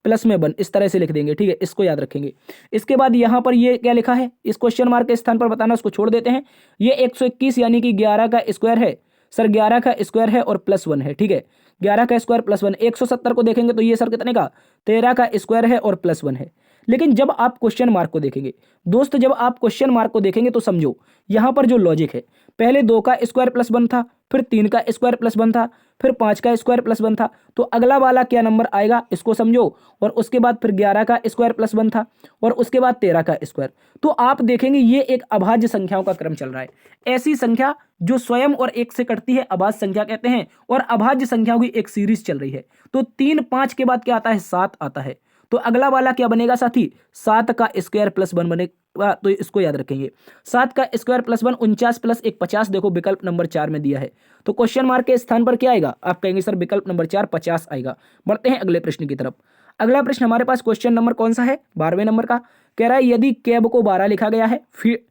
प्लस में 1, इस तरह से लिख देंगे, ठीक है, इसको याद रखेंगे। इसके बाद यहां पर ये क्या लिखा है, इस क्वेश्चन मार्क के स्थान पर बताना, उसको छोड़ देते हैं। ये 121 यानी कि 11 का स्क्वायर है सर, 11 का स्क्वायर है और प्लस 1 है, ठीक है, 11 का स्क्वायर प्लस 1। 170 को देखेंगे तो ये सर कितने का, 13 का स्क्वायर है और प्लस 1 है। लेकिन जब आप क्वेश्चन मार्क को देखेंगे दोस्त, जब आप क्वेश्चन मार्क को देखेंगे तो समझो यहां पर जो लॉजिक है, पहले 2 का स्क्वायर प्लस 1 था, फिर 3 का स्क्वायर प्लस 1 था, फिर 5 का स्क्वायर प्लस 1 था, तो अगला वाला क्या नंबर आएगा इसको समझो। और उसके बाद फिर 11 का स्क्वायर प्लस 1 था, और उसके बाद 13 का स्क्वायर। तो आप देखेंगे ये एक अभाज्य संख्याओं का क्रम चल रहा है। ऐसी संख्या जो स्वयं और एक से कटती है अभाज्य संख्या कहते हैं, और अभाज्य संख्याओं की एक सीरीज चल रही है। तो 3 5 के बाद क्या आता है, 7 आता है। तो अगला वाला क्या बनेगा साथी, 7 का स्क्वायर प्लस 1 बनेगा। तो इसको याद रखेंगे, 7 का स्क्वायर प्लस 1 49 प्लस 1 50, देखो विकल्प नंबर 4 में दिया है। तो क्वेश्चन मार्क के स्थान पर क्या आएगा, आप कहेंगे सर विकल्प नंबर 4 50 आएगा। बढ़ते हैं अगले प्रश्न की तरफ। अगला प्रश्न हमारे पास क्वेश्चन नंबर कौन सा है, 12वें नंबर का। कह रहा है यदि कैब को 12 लिखा गया है, फिर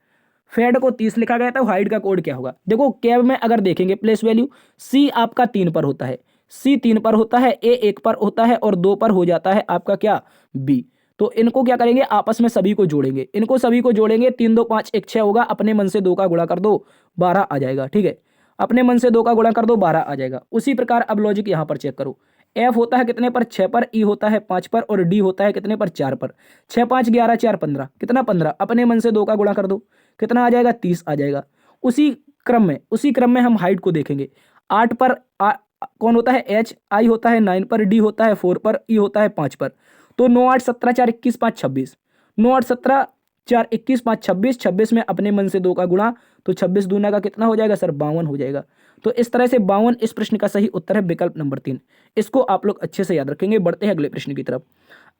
फेड को 30 लिखा गया था, हाइट का कोड क्या होगा। देखो कैब में अगर देखेंगे प्लेस वैल्यू सी आपका 3 पर होता है, सी 3 पर होता है, ए 1 पर होता है, और 2 पर हो जाता है आपका क्या, बी। तो इनको क्या करेंगे, आपस में सभी को जोड़ेंगे, इनको सभी को जोड़ेंगे। 3 2 5 1 6 होगा, अपने मन से 2 का गुणा कर दो 12 आ जाएगा, ठीक है, अपने मन से 2 का गुणा कर दो 12 आ जाएगा। उसी प्रकार अब लॉजिक यहां पर चेक करो, एफ होता है कितने पर, 6 पर, ई होता है 5 पर, और डी होता है कितने पर, 4 पर। 6 5 11 4 15, कितना 15, अपने मन से 2 का गुणा कर दो, कितना आ जाएगा, 30 आ जाएगा। उसी क्रम में हम हाइट को देखेंगे, 8 पर कौन होता है, एच, आई होता है 9 पर, डी होता है 4 पर, ई होता है 5 पर। तो 9 8 17 4 21 5 26, 9 8 17 4 21 5 26, 26 में अपने मन से 2 का गुणा, तो 26 दूना का कितना हो जाएगा सर, 52 हो जाएगा। तो इस तरह से 52 इस प्रश्न का सही उत्तर है, विकल्प नंबर 3। इसको आप लोग अच्छे से याद रखेंगे। बढ़ते हैं अगले प्रश्न की तरफ।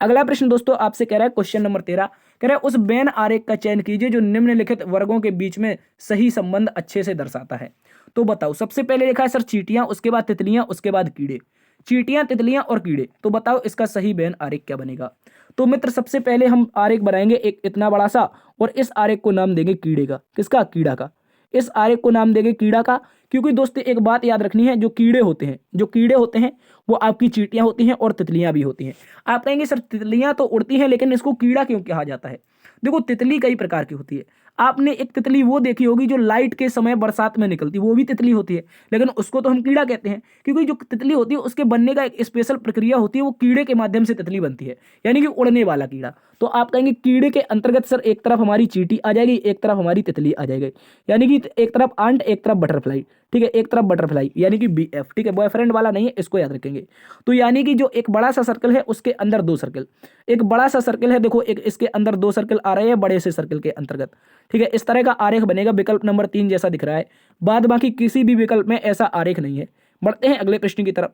अगला प्रश्न दोस्तों आपसे कह रहा है, क्वेश्चन नंबर 13 कह रहा है, उस वेन आरेख का चयन कीजिए जो निम्नलिखित वर्गों के बीच में सही संबंध अच्छे से दर्शाता है। तो बताओ, सबसे पहले लिखा है सर चींटियां, उसके बाद तितलियां, उसके बाद कीड़े। चींटियां, तितलियां और कीड़े, तो बताओ इसका सही वेन आरेख क्या बनेगा। तो मित्र सबसे पहले हम आरेख बनाएंगे एक इतना बड़ा सा, और इस आरेख को नाम देंगे कीड़े का। किसका, कीड़ा का। इस आरेख को नाम देंगे कीड़ा का, क्योंकि दोस्तों एक बात याद रखनी है, जो कीड़े होते हैं वो आपकी चींटियां होती हैं और तितलियां भी होती हैं। आप कहेंगे सर तितलियां तो उड़ती हैं, लेकिन इसको कीड़ा क्यों कहा जाता है। देखो तितली कई प्रकार की होती है। आपने एक तितली वो देखी होगी जो लाइट के समय बरसात में निकलती, वो भी तितली होती है, लेकिन उसको तो हम कीड़ा कहते हैं, क्योंकि जो तितली होती है उसके बनने का एक स्पेशल प्रक्रिया होती है, वो कीड़े के माध्यम से तितली बनती है, यानी कि उड़ने वाला कीड़ा। तो आप कहेंगे कीड़े के अंतर्गत सर एक तरफ हमारी चींटी आ जाएगी, एक तरफ हमारी तितली आ जाएगी, यानी कि एक तरफ आंट, एक तरफ बटरफ्लाई। ठीक है, एक तरफ बटरफ्लाई यानी कि BF। ठीक है, बॉयफ्रेंड वाला नहीं है, इसको याद रखेंगे। तो यानी कि जो एक बड़ा सा सर्कल है उसके अंदर 2 सर्कल, एक बड़ा सा सर्कल है, देखो एक इसके अंदर 2 सर्कल आ रहे हैं बड़े से सर्कल के अंतर्गत। ठीक है, इस तरह का आरेख बनेगा, विकल्प नंबर 3 जैसा दिख रहा है। बाद बाकी किसी भी विकल्प में ऐसा आरेख नहीं है। बढ़ते हैं अगले प्रश्न की तरफ।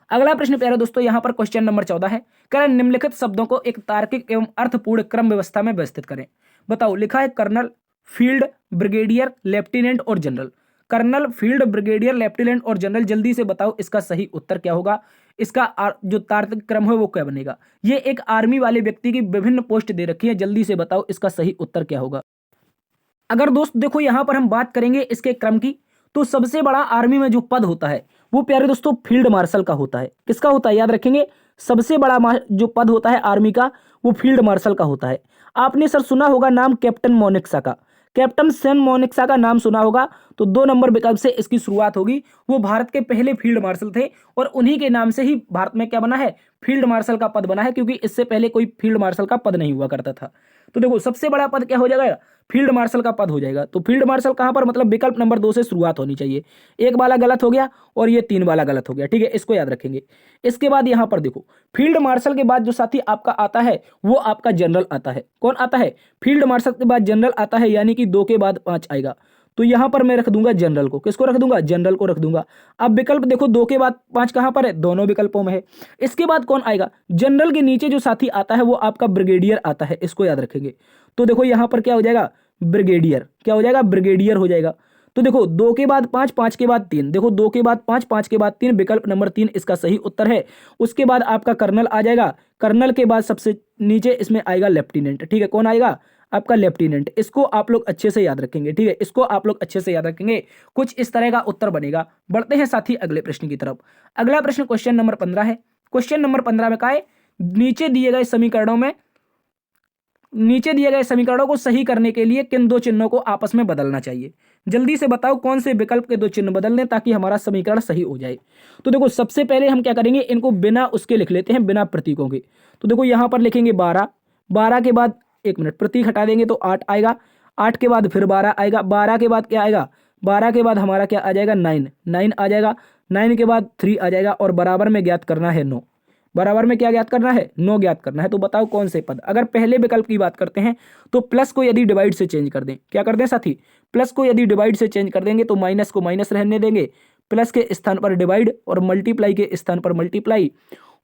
अगला प्रश्न प्यारे दोस्तों यहाँ पर क्वेश्चन नंबर 14 है, करें निम्नलिखित शब्दों को एक तार्किक एवं अर्थपूर्ण क्रम व्यवस्था में व्यवस्थित करें। बताओ, लिखा है कर्नल, फील्ड, ब्रिगेडियर, लेफ्टिनेंट और general. Colonel, field, brigadier, lieutenant और जनरल, जल्दी से बताओ इसका सही उत्तर क्या होगा। इसका जो तार्किक क्रम है वो क्या बनेगा। ये एक आर्मी वाले व्यक्ति की विभिन्न पोस्ट दे रखी है, जल्दी से बताओ इसका सही उत्तर क्या होगा। अगर दोस्त देखो यहां पर हम बात करेंगे इसके क्रम की, तो सबसे बड़ा आर्मी में जो पद होता है वो प्यारे दोस्तों फील्ड मार्शल का होता है। किसका होता है, याद रखेंगे, सबसे बड़ा जो पद होता है आर्मी का वो फील्ड मार्शल का होता है। आपने सर सुना होगा नाम कैप्टन मोनिक्सा का, कैप्टन सैम मोनिक्सा का नाम सुना होगा। तो 2 नंबर विकल्प से इसकी शुरुआत होगी। वो भारत के पहले फील्ड मार्शल थे, और उन्हीं के नाम से ही भारत में क्या बना है, फील्ड मार्शल का पद बना है, क्योंकि इससे पहले कोई फील्ड मार्शल का पद नहीं हुआ करता था। तो देखो सबसे बड़ा पद क्या हो जाएगा, फील्ड मार्शल का पद हो जाएगा। तो फील्ड मार्शल कहां पर, मतलब विकल्प नंबर 2 से शुरुआत होनी चाहिए। एक वाला गलत हो गया और ये 3 वाला गलत हो गया। ठीक है, इसको याद रखेंगे। इसके बाद यहां पर देखो फील्ड मार्शल के बाद जो साथी आपका आता है वो आपका जनरल आता है। कौन आता है, फील्ड मार्शल के बाद जनरल आता है, यानी कि 2 के बाद 5 आएगा। तो यहां पर मैं रख दूंगा जनरल को। किसको रख दूंगा, जनरल को रख दूंगा। अब विकल्प देखो 2 के बाद 5 कहां पर है, दोनों विकल्पों में है। इसके बाद कौन आएगा, जनरल के नीचे जो साथी आता है वो आपका ब्रिगेडियर आता है, इसको याद रखेंगे। तो देखो यहां पर क्या हो जाएगा, ब्रिगेडियर। क्या हो जाएगा, ब्रिगेडियर हो जाएगा। तो देखो 2 के बाद 5, 5 के बाद 3, देखो 2 के बाद 5, 5 के बाद 3, विकल्प नंबर 3 इसका सही उत्तर है। उसके बाद आपका कर्नल आ जाएगा, कर्नल के बाद सबसे नीचे इसमें आएगा लेफ्टिनेंट। ठीक है, कौन आएगा, आपका लेफ्टिनेंट। इसको आप लोग अच्छे से याद रखेंगे। ठीक है, इसको आप लोग अच्छे से याद रखेंगे, कुछ इस तरह का उत्तर बनेगा। बढ़ते हैं साथी अगले प्रश्न की तरफ। अगला प्रश्न क्वेश्चन नंबर 15 है। क्वेश्चन नंबर 15 में कहा है, नीचे दिए गए समीकरणों को सही करने के लिए किन 2 चिन्हों को आपस में बदलना चाहिए। जल्दी से बताओ कौन से विकल्प के 2 चिन्ह बदल दें ताकि हमारा समीकरण सही हो जाए। तो देखो सबसे पहले हम क्या करेंगे, इनको बिना उसके लिख लेते हैं, बिना प्रतीकों के। तो देखो यहां पर लिखेंगे 12, 12 के बाद 1 मिनट प्रतीक हटा देंगे तो 8 आएगा, 8 के बाद फिर 12 आएगा, 12 के बाद क्या आएगा, 12 के बाद हमारा क्या आ जाएगा, 9, 9 आ जाएगा, 9 के बाद 3 आ जाएगा, और बराबर में ज्ञात करना है 9। बराबर में क्या ज्ञात करना है, 9 ज्ञात करना है। तो बताओ कौन से पद। अगर पहले विकल्प की बात करते हैं तो प्लस को यदि डिवाइड से चेंज कर दें, क्या कर दें साथी, प्लस को यदि डिवाइड से चेंज कर देंगे तो माइनस को माइनस रहने देंगे, प्लस के स्थान पर डिवाइड और मल्टीप्लाई के स्थान पर मल्टीप्लाई,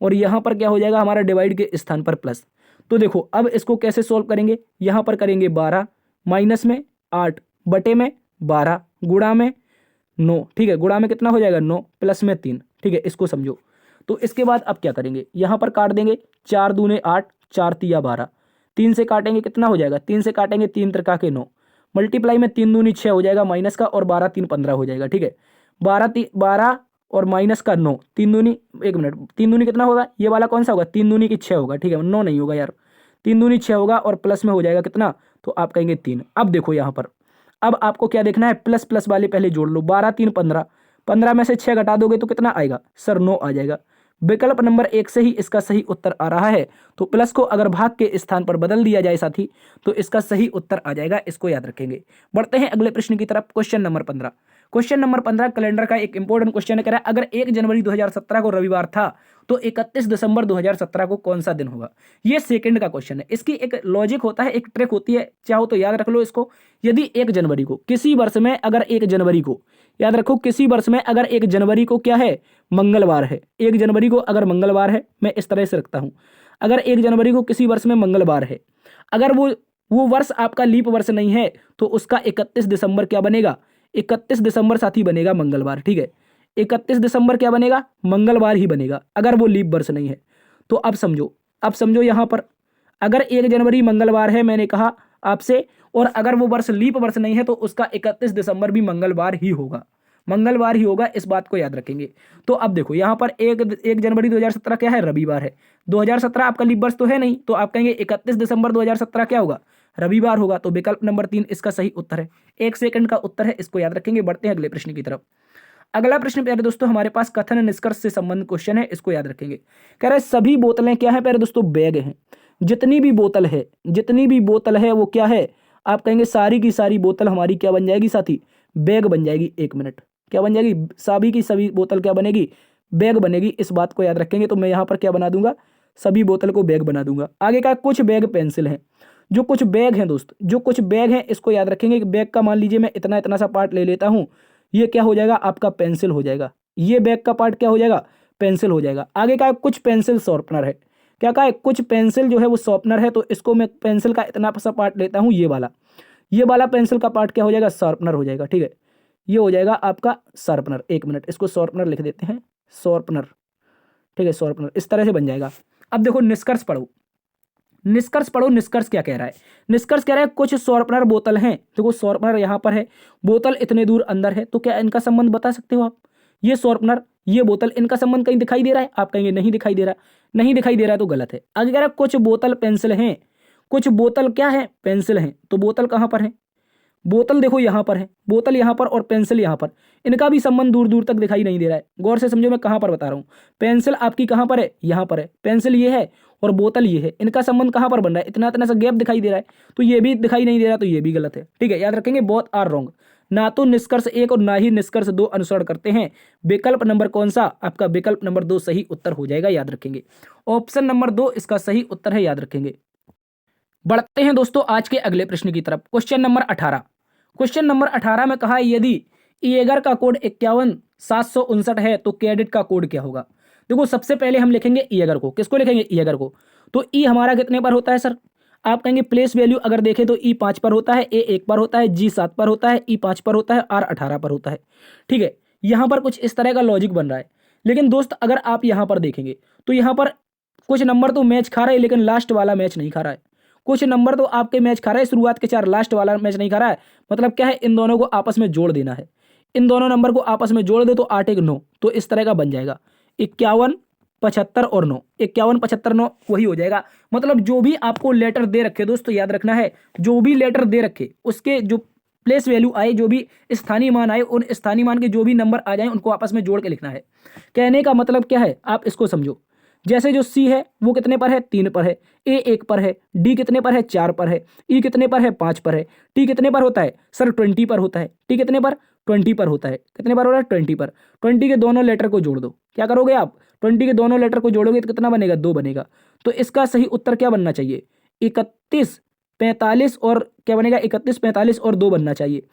और यहाँ पर क्या हो जाएगा हमारा डिवाइड के स्थान पर प्लस। तो देखो अब इसको कैसे सोल्व करेंगे, यहाँ पर करेंगे 12 माइनस में 8 बटे में 12 गुणा में 9। ठीक है, गुणा में कितना हो जाएगा 9 प्लस में 3। ठीक है, इसको समझो। तो इसके बाद अब क्या करेंगे, यहां पर काट देंगे, 4 दूने 8, 4 तिया 12, 3 से काटेंगे कितना हो जाएगा, 3 से काटेंगे 3 त्रिका के 9, मल्टीप्लाई में 3 दूनी 6 हो जाएगा माइनस का, और 12 3 15 हो जाएगा। ठीक है, 12 और माइनस का 9, 3 दूनी 1 मिनट 3 दूनी कितना होगा, ये वाला कौन सा होगा, 3 दूनी की 6 होगा। ठीक है, 9 नहीं होगा यार, 3 दूनी 6 होगा, और प्लस में हो जाएगा कितना, तो आप कहेंगे 3। अब देखो यहाँ पर अब आपको क्या देखना है, प्लस प्लस वाले पहले जोड़ लो, 12 3 15, 15 में से 6 घटा दोगे तो कितना आएगा सर, 9 आ जाएगा। विकल्प नंबर 1 से ही इसका सही उत्तर आ रहा है। तो प्लस को अगर भाग के स्थान पर बदल दिया जाए साथी तो इसका सही उत्तर आ जाएगा, इसको याद रखेंगे। बढ़ते हैं अगले प्रश्न की तरफ। Question number 15। Question number 15 calendar का एक इंपॉर्टेंट क्वेश्चन है, कह रहा है अगर 1 जनवरी 2017 को रविवार था तो 31 दिसंबर 2017 को कौन सा दिन होगा। ये सेकंड का क्वेश्चन है। इसकी एक लॉजिक होता है, एक ट्रिक होती है, चाहो तो याद रख लो इसको। यदि 1 जनवरी को किसी वर्ष में अगर 1 जनवरी को याद रखो, किसी वर्ष में अगर 1 जनवरी को क्या है, मंगलवार है, 1 जनवरी को अगर मंगलवार है, मैं इस तरह से रखता हूं, अगर 1 जनवरी को किसी वर्ष में मंगलवार है, अगर वो वर्ष आपका लीप वर्ष नहीं है तो उसका 31 दिसंबर क्या बनेगा, 31 दिसंबर साथी बनेगा मंगलवार। ठीक है, 31 दिसंबर क्या बनेगा, मंगलवार ही बनेगा अगर वो लीप वर्ष नहीं है। तो अब समझो यहां पर अगर 1 जनवरी मंगलवार है मैंने कहा आपसे, और अगर वो वर्ष लीप वर्ष नहीं है तो उसका 31 दिसंबर भी मंगलवार ही होगा, मंगलवार ही होगा, इस बात को याद रखेंगे। तो अब देखो यहां पर 1 जनवरी 2017 क्या है, रविवार है। 2017 आपका लीप वर्ष तो है नहीं, तो आप कहेंगे 31 दिसंबर 2017 क्या होगा, रविवार होगा। तो विकल्प नंबर 3 इसका सही उत्तर है। 1 सेकंड का उत्तर है, इसको याद रखेंगे। बढ़ते हैं अगले प्रश्न की तरफ। अगला प्रश्न प्यारे दोस्तों हमारे पास कथन निष्कर्ष से संबंधित क्वेश्चन है, इसको याद रखेंगे। कह रहे सभी बोतलें क्या है प्यारे दोस्तों, बैग हैं। जितनी भी बोतल है वो क्या है, आप कहेंगे सारी की सारी बोतल हमारी क्या बन जाएगी साथी, बैग बन जाएगी। 1 मिनट, क्या बन जाएगी, सभी की सभी बोतल क्या बनेगी, बैग बनेगी। इस बात को याद रखेंगे। तो मैं यहाँ पर क्या बना दूंगा, सभी बोतल को बैग बना दूंगा। आगे का कुछ बैग पेंसिल हैं, जो कुछ बैग हैं दोस्त, जो कुछ बैग हैं इसको याद रखेंगे कि बैग का मान लीजिए मैं इतना इतना सा पार्ट ले लेता हूँ, ये क्या हो जाएगा आपका पेंसिल हो जाएगा। ये बैग का पार्ट क्या हो जाएगा, पेंसिल हो जाएगा। आगे का कुछ पेंसिल शार्पनर है, क्या कहा है, कुछ पेंसिल जो है वो शार्पनर है, तो इसको मैं पेंसिल का इतना सा पार्ट लेता हूँ, ये वाला पेंसिल का पार्ट क्या हो जाएगा, शार्पनर हो जाएगा। ठीक है, ये हो जाएगा आपका शार्पनर। 1 मिनट, इसको शार्पनर लिख देते हैं, शार्पनर। ठीक है, शार्पनर इस तरह से बन जाएगा। अब देखो निष्कर्ष पढ़ो, निष्कर्ष क्या कह रहा है। निष्कर्ष कह रहा है कुछ शार्पनर बोतल हैं, देखो शार्पनर यहाँ पर है, बोतल इतने दूर अंदर है, तो क्या इनका संबंध बता सकते हो आप। ये शार्पनर, ये बोतल, इनका संबंध कहीं दिखाई दे रहा है, आप कहेंगे नहीं दिखाई दे रहा, नहीं दिखाई दे रहा है तो गलत है। आगे कह रहा है कुछ बोतल पेंसिल हैं, कुछ बोतल क्या है, पेंसिल हैं। तो बोतल कहाँ पर है, बोतल देखो यहाँ पर है, बोतल यहाँ पर और पेंसिल यहाँ पर, इनका भी संबंध दूर दूर तक दिखाई नहीं दे रहा है। गौर से समझो मैं कहाँ पर बता रहा हूँ, पेंसिल आपकी कहाँ पर है, यहाँ पर है, पेंसिल ये है और बोतल ये है, इनका संबंध कहाँ पर बन रहा है, इतना इतना सा गैप दिखाई दे रहा है, तो ये भी दिखाई नहीं दे रहा, तो ये भी गलत है। ठीक है, याद रखेंगे बोथ आर रॉन्ग, ना तो निष्कर्ष 1 और ना ही निष्कर्ष 2 अनुसरण करते हैं। विकल्प नंबर कौन सा, आपका विकल्प नंबर 2 सही उत्तर हो जाएगा, याद रखेंगे। ऑप्शन नंबर 2 इसका सही उत्तर है, याद रखेंगे। बढ़ते हैं दोस्तों आज के अगले प्रश्न की तरफ। क्वेश्चन नंबर 18, क्वेश्चन नंबर 18 में कहा यदि ईएगर का कोड 51759 है तो कैडेट का कोड क्या होगा। देखो सबसे पहले हम लिखेंगे ईएगर को, किसको लिखेंगे, ईएगर को। तो ई हमारा कितने पर होता है सर, आप कहेंगे प्लेस वैल्यू अगर देखें तो ई 5 पर होता है, ए 1 पर होता है, जी 7 पर होता है, ई 5 पर होता है, आर 18 पर होता है। ठीक है, यहां पर कुछ इस तरह का लॉजिक बन रहा है। लेकिन दोस्त अगर आप यहां पर देखेंगे तो यहां पर कुछ नंबर तो मैच खा रहे हैं, लेकिन लास्ट वाला मैच नहीं खा रहा है। कुछ नंबर तो आपके मैच खा रहा है, शुरुआत के 4, लास्ट वाला मैच नहीं खा रहा है। मतलब क्या है, इन दोनों को आपस में जोड़ देना है, इन दोनों नंबर को आपस में जोड़ दे तो 8 1 9, तो इस तरह का बन जाएगा 51 75 और 9, 51 75 9 वही हो जाएगा। मतलब जो भी आपको लेटर दे रखे दोस्तों, याद रखना है, जो भी लेटर दे रखे उसके जो प्लेस वैल्यू आए, जो भी स्थानीय मान आए, उन स्थानीय मान के जो भी नंबर आ जाए उनको आपस में जोड़ के लिखना है। कहने का मतलब क्या है, आप इसको समझो। जैसे जो सी है वो कितने पर है, 3 पर है, ए 1 पर है, डी कितने पर है, 4 पर है, ई कितने पर है, 5 पर है, टी कितने पर होता है सर, 20 पर होता है। टी कितने पर, 20 पर होता है। कितने पर हो रहा है, 20 पर। 20 के दोनों लेटर को जोड़ दो, क्या करोगे आप, 20 के दोनों लेटर को जोड़ोगे तो कितना बनेगा, 2 बनेगा। तो इसका सही उत्तर क्या बनना चाहिए, 31 45 और क्या बनेगा, 31 45 और 2 बनना चाहिए।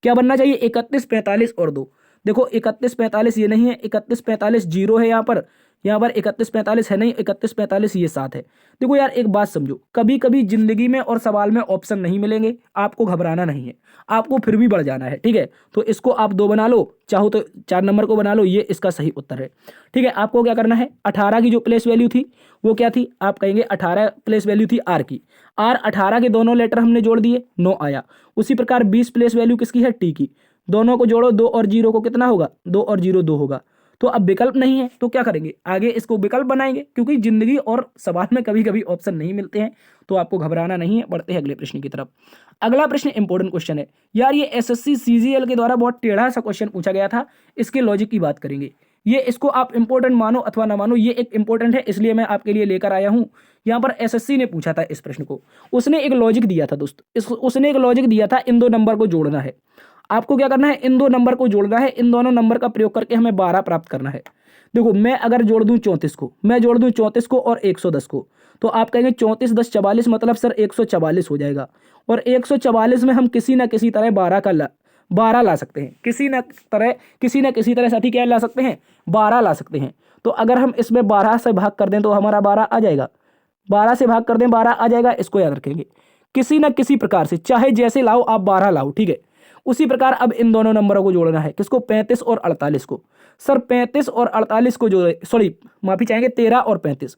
क्या बनना चाहिए, 31 45 और 2। देखो 31 45 ये नहीं है, 31 45 जीरो है यहाँ पर 31 45 है नहीं, 31 45 ये 7 है। देखो यार एक बात समझो, कभी कभी जिंदगी में और सवाल में ऑप्शन नहीं मिलेंगे, आपको घबराना नहीं है, आपको फिर भी बढ़ जाना है। ठीक है, तो इसको आप 2 बना लो, चाहो तो 4 नंबर को बना लो, ये इसका सही उत्तर है। ठीक है, आपको क्या करना है, 18 की जो प्लेस वैल्यू थी वो क्या थी, आप कहेंगे 18 प्लेस वैल्यू थी आर की, आर 18 के दोनों लेटर हमने जोड़ दिए, 9 आया। उसी प्रकार 20 प्लेस वैल्यू किसकी है, टी की, दोनों को जोड़ो, 2 और 0 को कितना होगा, 2 और 0 2 होगा। तो अब विकल्प नहीं है तो क्या करेंगे, आगे इसको विकल्प बनाएंगे, क्योंकि जिंदगी और सवाल में कभी कभी ऑप्शन नहीं मिलते हैं, तो आपको घबराना नहीं है। बढ़ते हैं अगले प्रश्न की तरफ। अगला प्रश्न इंपॉर्टेंट क्वेश्चन है यार, ये एसएससी सीजीएल के द्वारा बहुत टेढ़ा सा क्वेश्चन पूछा गया था, इसके लॉजिक की बात करेंगे। ये इसको आप इंपॉर्टेंट मानो अथवा ना मानो, ये एक इंपॉर्टेंट है, इसलिए मैं आपके लिए लेकर आया हूं। यहाँ पर एसएससी ने पूछा था इस प्रश्न को, उसने एक लॉजिक दिया था दोस्त, उसने एक लॉजिक दिया था, इन 2 नंबर को जोड़ना है। आपको क्या करना है, इन दो नंबर को जोड़ना है, इन दोनों नंबर का प्रयोग करके हमें 12 प्राप्त करना है। देखो मैं अगर जोड़ दूं 34 को, मैं जोड़ दूं 34 को और 110 को, तो आप कहेंगे 34 10 44, मतलब सर 144 हो जाएगा। और 144 में हम किसी ना किसी तरह 12 ला सकते हैं, किसी ना किसी तरह साथी क्या ला सकते हैं, 12 ला सकते हैं। तो अगर हम इसमें 12 से भाग कर दें तो हमारा 12 आ जाएगा, 12 से भाग कर दें 12 आ जाएगा, इसको याद रखेंगे। किसी ना किसी प्रकार से चाहे जैसे लाओ आप 12 लाओ, ठीक है। उसी प्रकार अब इन दोनों नंबरों को जोड़ना है, किसको, 35 और 48 को। सर 35 और 48 को जोड़े, सॉरी माफी चाहेंगे, 13 और 35,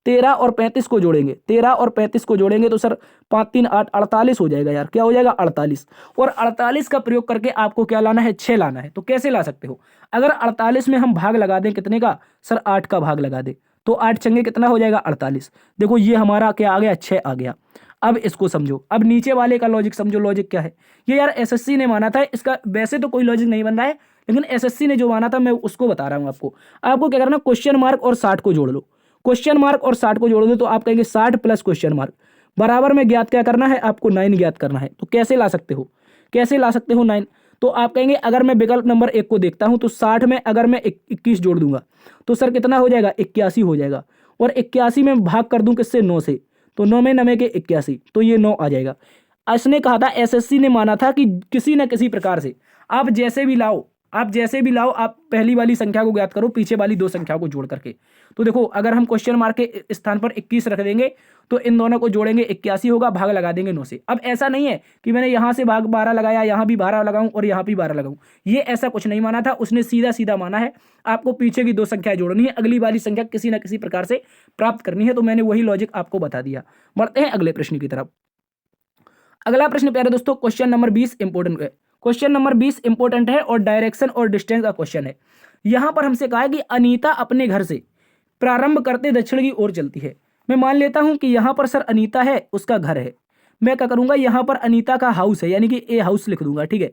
13 और 35 को जोड़ेंगे, 13 और 35 को जोड़ेंगे तो सर 5 3 8 48 हो जाएगा यार, क्या हो जाएगा, 48। और 48 का प्रयोग करके आपको क्या लाना है, 6 लाना है। तो कैसे ला सकते हो, अगर 48 में हम भाग लगा दें कितने का, सर 8 का भाग लगा दे, तो 8 छंगे कितना हो जाएगा, 48। देखो ये हमारा क्या आ गया, 6 आ गया। अब इसको समझो, अब नीचे वाले का लॉजिक समझो, लॉजिक क्या है, ये यार एसएससी ने माना था, इसका वैसे तो कोई लॉजिक नहीं बन रहा है, लेकिन एसएससी ने जो माना था मैं उसको बता रहा हूं आपको। आपको क्या करना, क्वेश्चन मार्क और 60 को जोड़ लो, क्वेश्चन मार्क और 60 को जोड़ दो, तो आप कहेंगे 60 प्लस क्वेश्चन मार्क बराबर में ज्ञात क्या करना है, आपको 9 ज्ञात करना है। तो कैसे ला सकते हो, कैसे ला सकते हो 9, तो आप कहेंगे अगर मैं विकल्प नंबर 1 को देखता हूं तो 60 में अगर मैं 21 जोड़ दूंगा तो सर कितना हो जाएगा, 81 हो जाएगा। और 81 में भाग कर दूं किससे, 9 से, तो 9 में 9 के 81, तो ये 9 आ जाएगा। इसने कहा था, एसएससी ने माना था कि किसी न किसी प्रकार से आप जैसे भी लाओ, आप जैसे भी लाओ, आप पहली वाली संख्या को ज्ञात करो पीछे वाली दो संख्या को जोड़ करके। तो देखो अगर हम क्वेश्चन मार्क के स्थान पर 21 रख देंगे तो इन दोनों को जोड़ेंगे 81 होगा, भाग लगा देंगे 9 से। अब ऐसा नहीं है कि मैंने यहां से भाग 12 लगाया, यहां भी 12 लगाऊं और यहां भी 12 लगाऊं, ये ऐसा कुछ नहीं माना था उसने, सीधा सीधा माना है आपको पीछे की दो संख्या जोड़नी है, अगली वाली संख्या किसी ना किसी प्रकार से प्राप्त करनी है। तो मैंने वही लॉजिक आपको बता दिया। बढ़ते हैं अगले प्रश्न की तरफ। अगला प्रश्न प्यारे दोस्तों, क्वेश्चन नंबर 20 इंपोर्टेंट है। क्वेश्चन नंबर 20 इंपोर्टेंट है और डायरेक्शन और डिस्टेंस का क्वेश्चन है। यहां पर हमसे कहा है कि अनीता अपने घर से प्रारंभ करते दक्षिण की ओर चलती है। मैं मान लेता हूं कि यहां पर सर अनीता है, उसका घर है। मैं क्या करूंगा, यहां पर अनीता का हाउस है, यानी कि ए हाउस लिख दूंगा, ठीक है,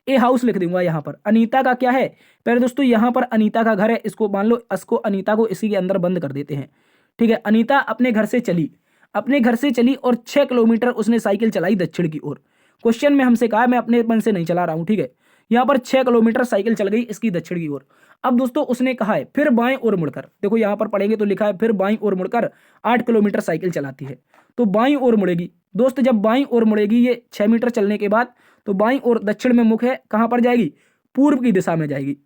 ए हाउस लिख दूंगा। यहां पर अनीता का क्या है प्यारे दोस्तों, यहां पर अनीता का घर है, इसको मान लो, इसको अनीता को इसी के अंदर बंद कर देते हैं, ठीक है। अनीता अपने घर से चली, अपने घर से चली और 6 किलोमीटर उसने साइकिल चलाई दक्षिण की ओर। क्वेश्चन में हमसे कहा, मैं अपने मन से नहीं चला रहा हूं, ठीक है। यहां पर 6 किलोमीटर साइकिल चल गई इसकी दक्षिण की ओर। अब दोस्तों उसने कहा है फिर बाएं ओर मुड़कर, देखो यहां पर पढ़ेंगे तो लिखा है फिर बाएं ओर मुड़कर 8 किलोमीटर साइकिल चलाती है। तो बाईं ओर मुड़ेगी दोस्त, जब बाईं ओर मुड़ेगी ये 6 मीटर चलने के बाद, तो बाईं ओर दक्षिण में मुख है, कहां पर जाएगी, पूर्व की दिशा में जाएगी।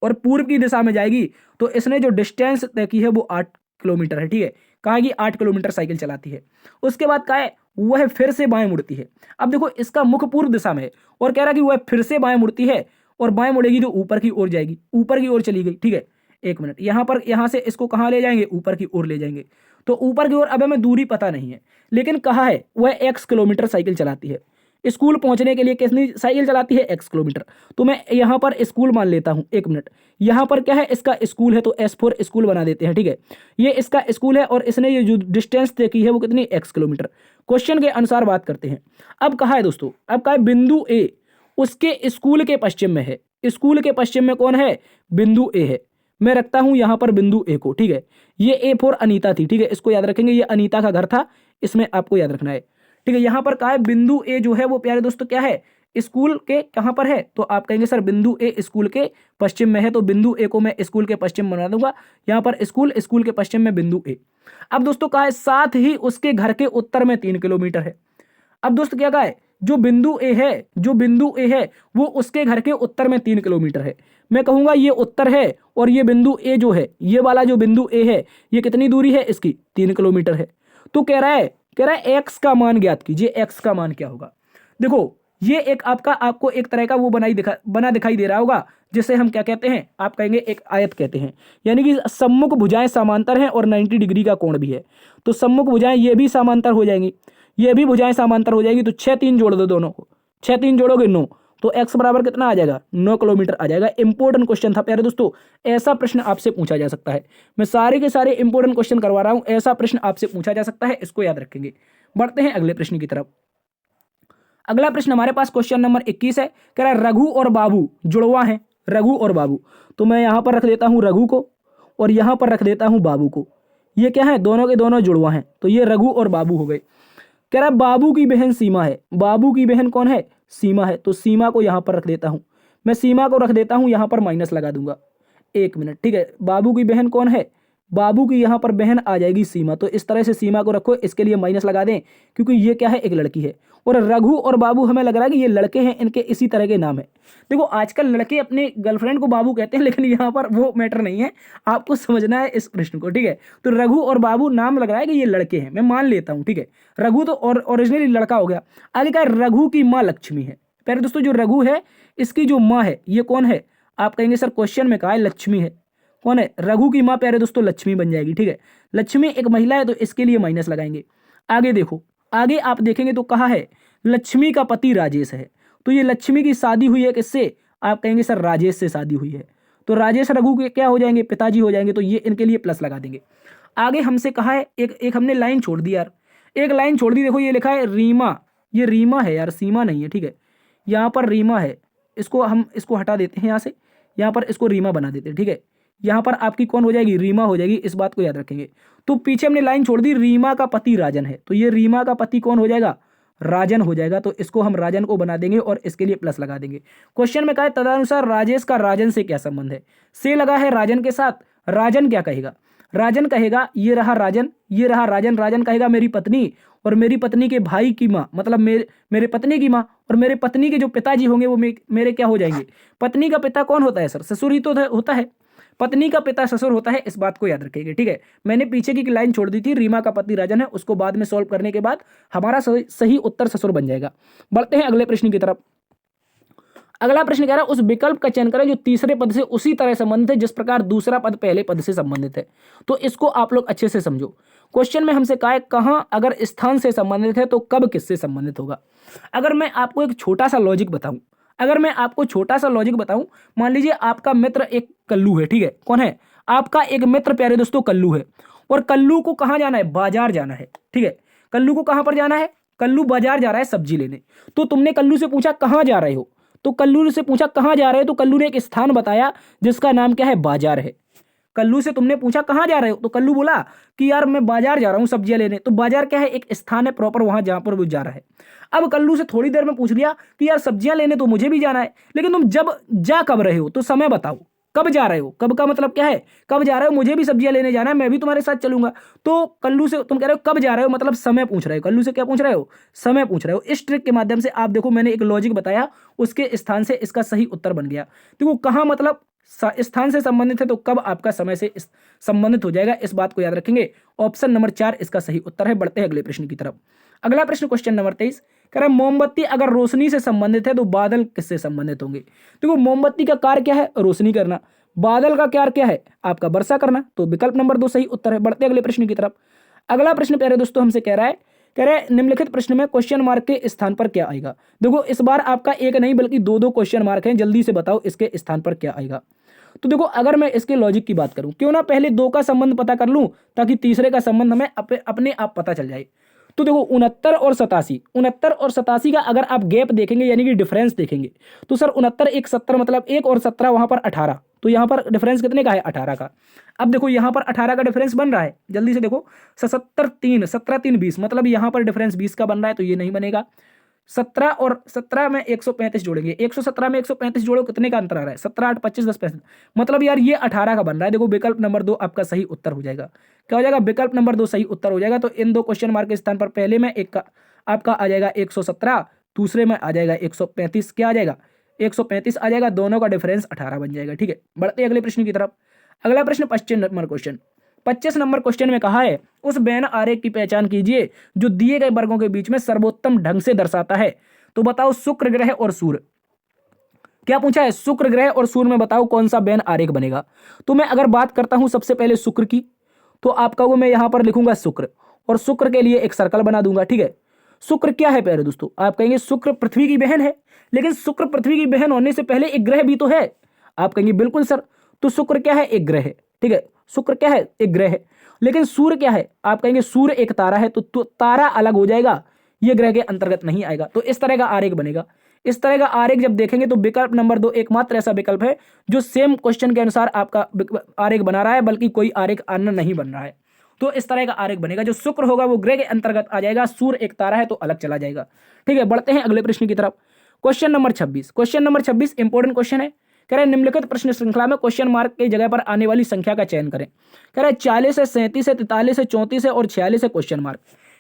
और पूर्व की दिशा में जाएगी तो इसने जो डिस्टेंस तय की है वो 8 किलोमीटर है, ठीक है। कहा कि 8 किलोमीटर साइकिल चलाती है। उसके बाद कहा है वह फिर से बाएं मुड़ती है। अब देखो इसका मुख पूर्व दिशा में है और कह रहा है कि वह फिर से बाएं मुड़ती है, और बाएं मुड़ेगी तो ऊपर की ओर जाएगी, ऊपर की ओर चली गई, ठीक है। एक मिनट, यहां पर यहां से इसको कहां ले जाएंगे, ऊपर की ओर ले जाएंगे। तो ऊपर की ओर अब हमें दूरी पता नहीं है, लेकिन कहा है वह x किलोमीटर साइकिल चलाती है। स्कूल पहुंचने के लिए कितनी साइकिल चलाती है, x किलोमीटर। तो मैं यहां पर स्कूल मान लेता हूं, एक मिनट, यहां पर क्या है, इसका स्कूल है तो S4 स्कूल बना देते हैं, ठीक है। ये इसका स्कूल है और इसने ये जो डिस्टेंस तय की है वो कितनी, x किलोमीटर। क्वेश्चन के अनुसार बात करते हैं। अब कहा है दोस्तों, अब कहा है बिंदु ए उसके स्कूल के पश्चिम में है। स्कूल के पश्चिम में कौन है, बिंदु ए है। मैं रखता हूं यहां पर बिंदु ए को, ठीक है। ये ए फॉर अनीता थी, ठीक है, इसको याद रखेंगे, ये अनीता का घर था, इसमें आपको याद रखना है, ठीक है। यहां पर कहा है बिंदु ए जो है वो प्यारे दोस्तों क्या है, स्कूल के कहां पर है, तो आप कहेंगे सर बिंदु ए स्कूल के पश्चिम में है, तो बिंदु ए को मैं स्कूल के पश्चिम बना दूंगा। यहां पर स्कूल, स्कूल के पश्चिम में बिंदु ए। अब दोस्तों कहा है साथ ही उसके घर के उत्तर में 3 किलोमीटर है। अब दोस्त क्या कहा है, जो बिंदु ए है, जो बिंदु ए है वो उसके घर के उत्तर में 3 किलोमीटर है। मैं कहूंगा ये उत्तर है और ये बिंदु ए जो है, ये वाला जो बिंदु ए है, ये कितनी दूरी है इसकी, 3 किलोमीटर है। तो कह रहा है एक्स का मान ज्ञात कीजिए। एक्स का मान क्या होगा, देखो ये एक आपको एक तरह का वो बना दिखाई दे रहा होगा, जिसे हम क्या कहते हैं, आप कहेंगे एक आयत कहते हैं, यानी कि सम्मुख भुजाएं समांतर हैं और 90 डिग्री का कोण भी है। तो सम्मुख भुजाएं ये भी समांतर हो जाएंगी, ये भी भुजाएं समांतर हो जाएगी। तो 6 3 जोड़ दो दोनों को, 6 3 जोड़ोगे 9, तो x बराबर कितना आ जाएगा, 9 किलोमीटर आ जाएगा। इंपॉर्टेंट क्वेश्चन था प्यारे दोस्तों, ऐसा प्रश्न आपसे पूछा जा सकता है। मैं सारे के सारे इंपॉर्टेंट क्वेश्चन करवा रहा हूं, ऐसा प्रश्न आपसे पूछा जा सकता है, इसको याद रखेंगे। बढ़ते हैं अगले प्रश्न की तरफ। अगला प्रश्न हमारे पास क्वेश्चन नंबर 21 है। कह रहा है रघु और बाबू जुड़वा हैं, रघु और बाबू। तो मैं यहां पर रख देता हूं रघु को और यहां पर रख देता हूं बाबू को। ये क्या है, दोनों के दोनों जुड़वा हैं, तो ये रघु और बाबू हो गए। कह रहा है बाबू की बहन सीमा है। बाबू की बहन कौन है, सीमा है, तो सीमा को यहाँ पर रख देता हूँ, मैं सीमा को रख देता हूँ, यहाँ पर माइनस लगा दूंगा। 1 मिनट, ठीक है। बाबू की बहन कौन है? बाबू की यहाँ पर बहन आ जाएगी सीमा, तो इस तरह से सीमा को रखो, इसके लिए माइनस लगा दें क्योंकि ये क्या है, एक लड़की है। और रघु और बाबू हमें लग रहा है कि ये लड़के हैं, इनके इसी तरह के नाम है। देखो आजकल लड़के अपने गर्लफ्रेंड को बाबू कहते हैं, लेकिन यहाँ पर वो मैटर नहीं है, आपको समझना है इस प्रश्न को, ठीक है। तो रघु और बाबू नाम लग रहा है कि ये लड़के हैं, मैं मान लेता हूँ, ठीक है। रघु तो और ओरिजिनली लड़का हो गया। आगे का रघु की माँ लक्ष्मी है। पहले दोस्तों जो रघु है इसकी जो माँ है ये कौन है? आप कहेंगे सर क्वेश्चन में कहा है लक्ष्मी है। कौन है? रघु की माँ प्यारे दोस्तों लक्ष्मी बन जाएगी, ठीक है। लक्ष्मी एक महिला है, तो इसके लिए माइनस लगाएंगे। आगे देखो, आगे आप देखेंगे तो कहा है लक्ष्मी का पति राजेश है, तो ये लक्ष्मी की शादी हुई है किससे? आप कहेंगे सर राजेश से शादी हुई है, तो राजेश रघु के क्या हो जाएंगे? पिताजी हो जाएंगे, तो ये इनके लिए प्लस लगा देंगे। आगे हमसे कहा है एक हमने लाइन छोड़ दी यार, एक लाइन छोड़ दी। देखो ये लिखा है रीमा, ये रीमा है यार, सीमा नहीं है, ठीक है। यहाँ पर रीमा है, इसको हटा देते हैं यहाँ से, यहाँ पर इसको रीमा बना देते हैं, ठीक है। यहाँ पर आपकी कौन हो जाएगी? रीमा हो जाएगी, इस बात को याद रखेंगे। तो पीछे हमने लाइन छोड़ दी, रीमा का पति राजन है, तो ये रीमा का पति कौन हो जाएगा? राजन हो जाएगा, तो इसको हम राजन को बना देंगे और इसके लिए प्लस लगा देंगे। क्वेश्चन में कहा है तदनुसार राजेश का राजन से क्या संबंध है? से लगा है राजन के साथ, राजन क्या कहेगा? राजन कहेगा ये रहा राजन, ये रहा राजन। राजन कहेगा मेरी पत्नी, और मेरी पत्नी के भाई की माँ, मतलब मेरे पत्नी की माँ, और मेरे पत्नी के जो पिताजी होंगे वो मेरे क्या हो जाएंगे? पत्नी का पिता कौन होता है सर? ससुर ही तो होता है। पत्नी का पिता ससुर होता है, इस बात को याद रखेंगे, ठीक है। मैंने पीछे की लाइन छोड़ दी थी, रीमा का पति राजन है, उसको बाद में सॉल्व करने के बाद हमारा सही उत्तर ससुर बन जाएगा। बढ़ते हैं अगले प्रश्न की तरफ। अगला प्रश्न कह रहा है उस विकल्प का चयन करें जो तीसरे पद से उसी तरह संबंधित है जिस प्रकार दूसरा पद पहले पद से संबंधित है। तो इसको आप लोग अच्छे से समझो। क्वेश्चन में हमसे कहा है कहां अगर स्थान से संबंधित है तो कब किससे संबंधित होगा। अगर मैं आपको एक छोटा सा लॉजिक बताऊं, मान लीजिए आपका मित्र एक कल्लू है, ठीक है। कौन है? आपका एक मित्र प्यारे दोस्तों कल्लू है, और कल्लू को कहां जाना है? बाजार जाना है, ठीक है। कल्लू को कहां पर जाना है? कल्लू बाजार जा रहा है सब्जी लेने। तो तुमने कल्लू से पूछा कहां जा रहे हो, तो कल्लू से पूछा कहां जा रहे हो, तो कल्लू ने एक स्थान बताया जिसका नाम क्या है? बाजार है। कल्लू से तुमने पूछा कहां जा रहे हो, तो कल्लू बोला कि यार मैं बाजार जा रहा हूं सब्जियां लेने। तो बाजार क्या है? एक स्थान है प्रॉपर, वहां जहां पर वो जा रहा है। अब कल्लू से थोड़ी देर में पूछ लिया कि यार सब्जियां लेने तो मुझे भी जाना है, लेकिन तुम जा कब रहे हो, तो समय बताओ, कब जा रहे हो? कब का मतलब क्या है? कब जा रहे हो? मुझे भी सब्जियां लेने जाना है, मैं भी तुम्हारे साथ चलूंगा। तो कल्लू से तुम कह रहे हो कब जा रहे हो, मतलब समय पूछ रहे हो। कल्लू से क्या पूछ रहे हो? समय पूछ रहे हो। इस ट्रिक के माध्यम से आप देखो, मैंने एक लॉजिक बताया, उसके स्थान से इसका सही उत्तर बन गया। देखो कहां मतलब स्थान से संबंधित है तो कब आपका समय से संबंधित हो जाएगा, इस बात को याद रखेंगे। ऑप्शन नंबर 4 इसका सही उत्तर है। बढ़ते हैं अगले प्रश्न की तरफ। अगला प्रश्न क्वेश्चन नंबर 23 कह रहा है मोमबत्ती अगर रोशनी से संबंधित है तो बादल किससे संबंधित होंगे। देखो मोमबत्ती का कार्य क्या है? रोशनी करना। बादल का कार्य क्या है? आपका वर्षा करना। तो विकल्प नंबर 2 सही उत्तर है। बढ़ते अगले प्रश्न की तरफ। अगला प्रश्न प्यारे दोस्तों हमसे कह रहा है निम्नलिखित प्रश्न में क्वेश्चन मार्क के स्थान पर क्या आएगा। देखो इस बार आपका एक नहीं बल्कि दो क्वेश्चन मार्क हैं, जल्दी से बताओ इसके स्थान पर क्या आएगा। तो देखो अगर मैं इसके लॉजिक की बात करूं, क्यों ना पहले 2 का संबंध पता कर लूं ताकि तीसरे का संबंध हमें अपने आप पता चल जाए। तो देखो 69 और 87 का अगर आप गैप देखेंगे यानी कि डिफरेंस देखेंगे, तो सर 69 एक 70 मतलब 1 और 17 वहां पर 18, तो यहां पर डिफरेंस कितने का है? 18 का। अब देखो यहां पर 18 का डिफरेंस बन रहा है, जल्दी से देखो 77 3 17 3 20, मतलब यहां पर डिफरेंस 20 का बन रहा है, तो ये नहीं बनेगा। 17 और 17 में 135 जोड़ेंगे, 117 में 135 जोड़ो, कितने का अंतर आ रहा है? 17 8 25 10 65, मतलब यार ये 18 का बन रहा है। देखो विकल्प नंबर 2 आपका सही उत्तर हो जाएगा। क्या हो जाएगा? विकल्प नंबर 2 सही उत्तर हो जाएगा। तो इन 2 क्वेश्चन मार्क के स्थान पर पहले में एक का आपका आ जाएगा 117, दूसरे में आ जाएगा 135। क्या आ जाएगा? 135 आ जाएगा, दोनों का डिफरेंस 18 बन जाएगा, ठीक है। बढ़ते अगले प्रश्न की तरफ। अगला प्रश्न 25 नंबर क्वेश्चन में कहा है उस वेन आरेख की पहचान कीजिए जो दिए गए वर्गों के बीच में सर्वोत्तम ढंग से दर्शाता है। तो बताओ शुक्र ग्रह और सूर्य। क्या पूछा है? शुक्र ग्रह और सूर्य में बताओ कौन सा वेन आरेख बनेगा। तो मैं अगर बात करता हूं सबसे पहले शुक्र की, तो आपका वो मैं यहां पर लिखूंगा शुक्र, और शुक्र के लिए एक सर्कल बना दूंगा, ठीक है। शुक्र क्या है प्यारे दोस्तों? आप कहेंगे शुक्र पृथ्वी की बहन है, लेकिन शुक्र पृथ्वी की बहन होने से पहले एक ग्रह भी तो है। आप कहेंगे बिल्कुल सर, तो शुक्र क्या है? एक ग्रह है, ठीक है। शुक्र क्या है? एक ग्रह है। लेकिन सूर्य क्या है? आप कहेंगे सूर्य एक तारा है, तो तारा अलग हो जाएगा, ये ग्रह के अंतर्गत नहीं आएगा। तो इस तरह का आरेख बनेगा। इस तरह का आरेख जब देखेंगे तो विकल्प नंबर 2 एकमात्र ऐसा विकल्प है जो सेम क्वेश्चन के अनुसार आपका आरेख बना रहा है, बल्कि कोई आरेख अन्य नहीं बन रहा है। तो इस तरह का आरेख बनेगा। जो शुक्र होगा वो ग्रह के अंतर्गत आ जाएगा, सूर्य एक तारा है तो अलग चला जाएगा, ठीक है। बढ़ते हैं अगले प्रश्न की तरफ। Question number 26, question number 26 important question है। कह रहे हैं निम्नलिखित प्रश्न श्रृंखला में क्वेश्चन मार्क की जगह पर आने वाली संख्या का चयन करें। कह रहे हैं 40 है, 37 है, 43 है, 34 है और 46 है क्वेश्चन मार्क।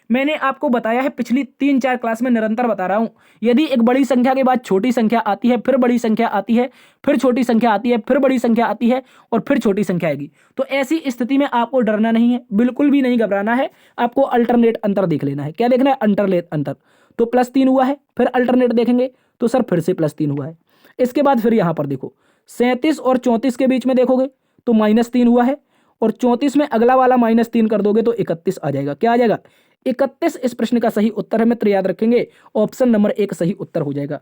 मैंने आपको बताया है पिछली 3-4 क्लास में निरंतर बता रहा हूं, यदि एक बड़ी संख्या के बाद छोटी संख्या आती है, फिर बड़ी संख्या आती है, फिर छोटी संख्या आती है, फिर बड़ी संख्या आती है और फिर छोटी संख्या आएगी, तो ऐसी स्थिति में आपको डरना नहीं है, बिल्कुल भी नहीं घबराना है। आपको अल्टरनेट अंतर देख लेना है। क्या देखना है? अल्टरनेट अंतर। तो +3 हुआ है, फिर अल्टरनेट देखेंगे तो सर फिर से +3 हुआ है। इसके बाद फिर यहां पर देखो 37 और 34 के बीच में देखोगे तो -3 हुआ है, और 34 में अगला वाला -3 कर दोगे तो 31 आ जाएगा। क्या आ जाएगा? 31 इस प्रश्न का सही उत्तर है। मित्र याद रखेंगे ऑप्शन नंबर 1 सही उत्तर हो जाएगा।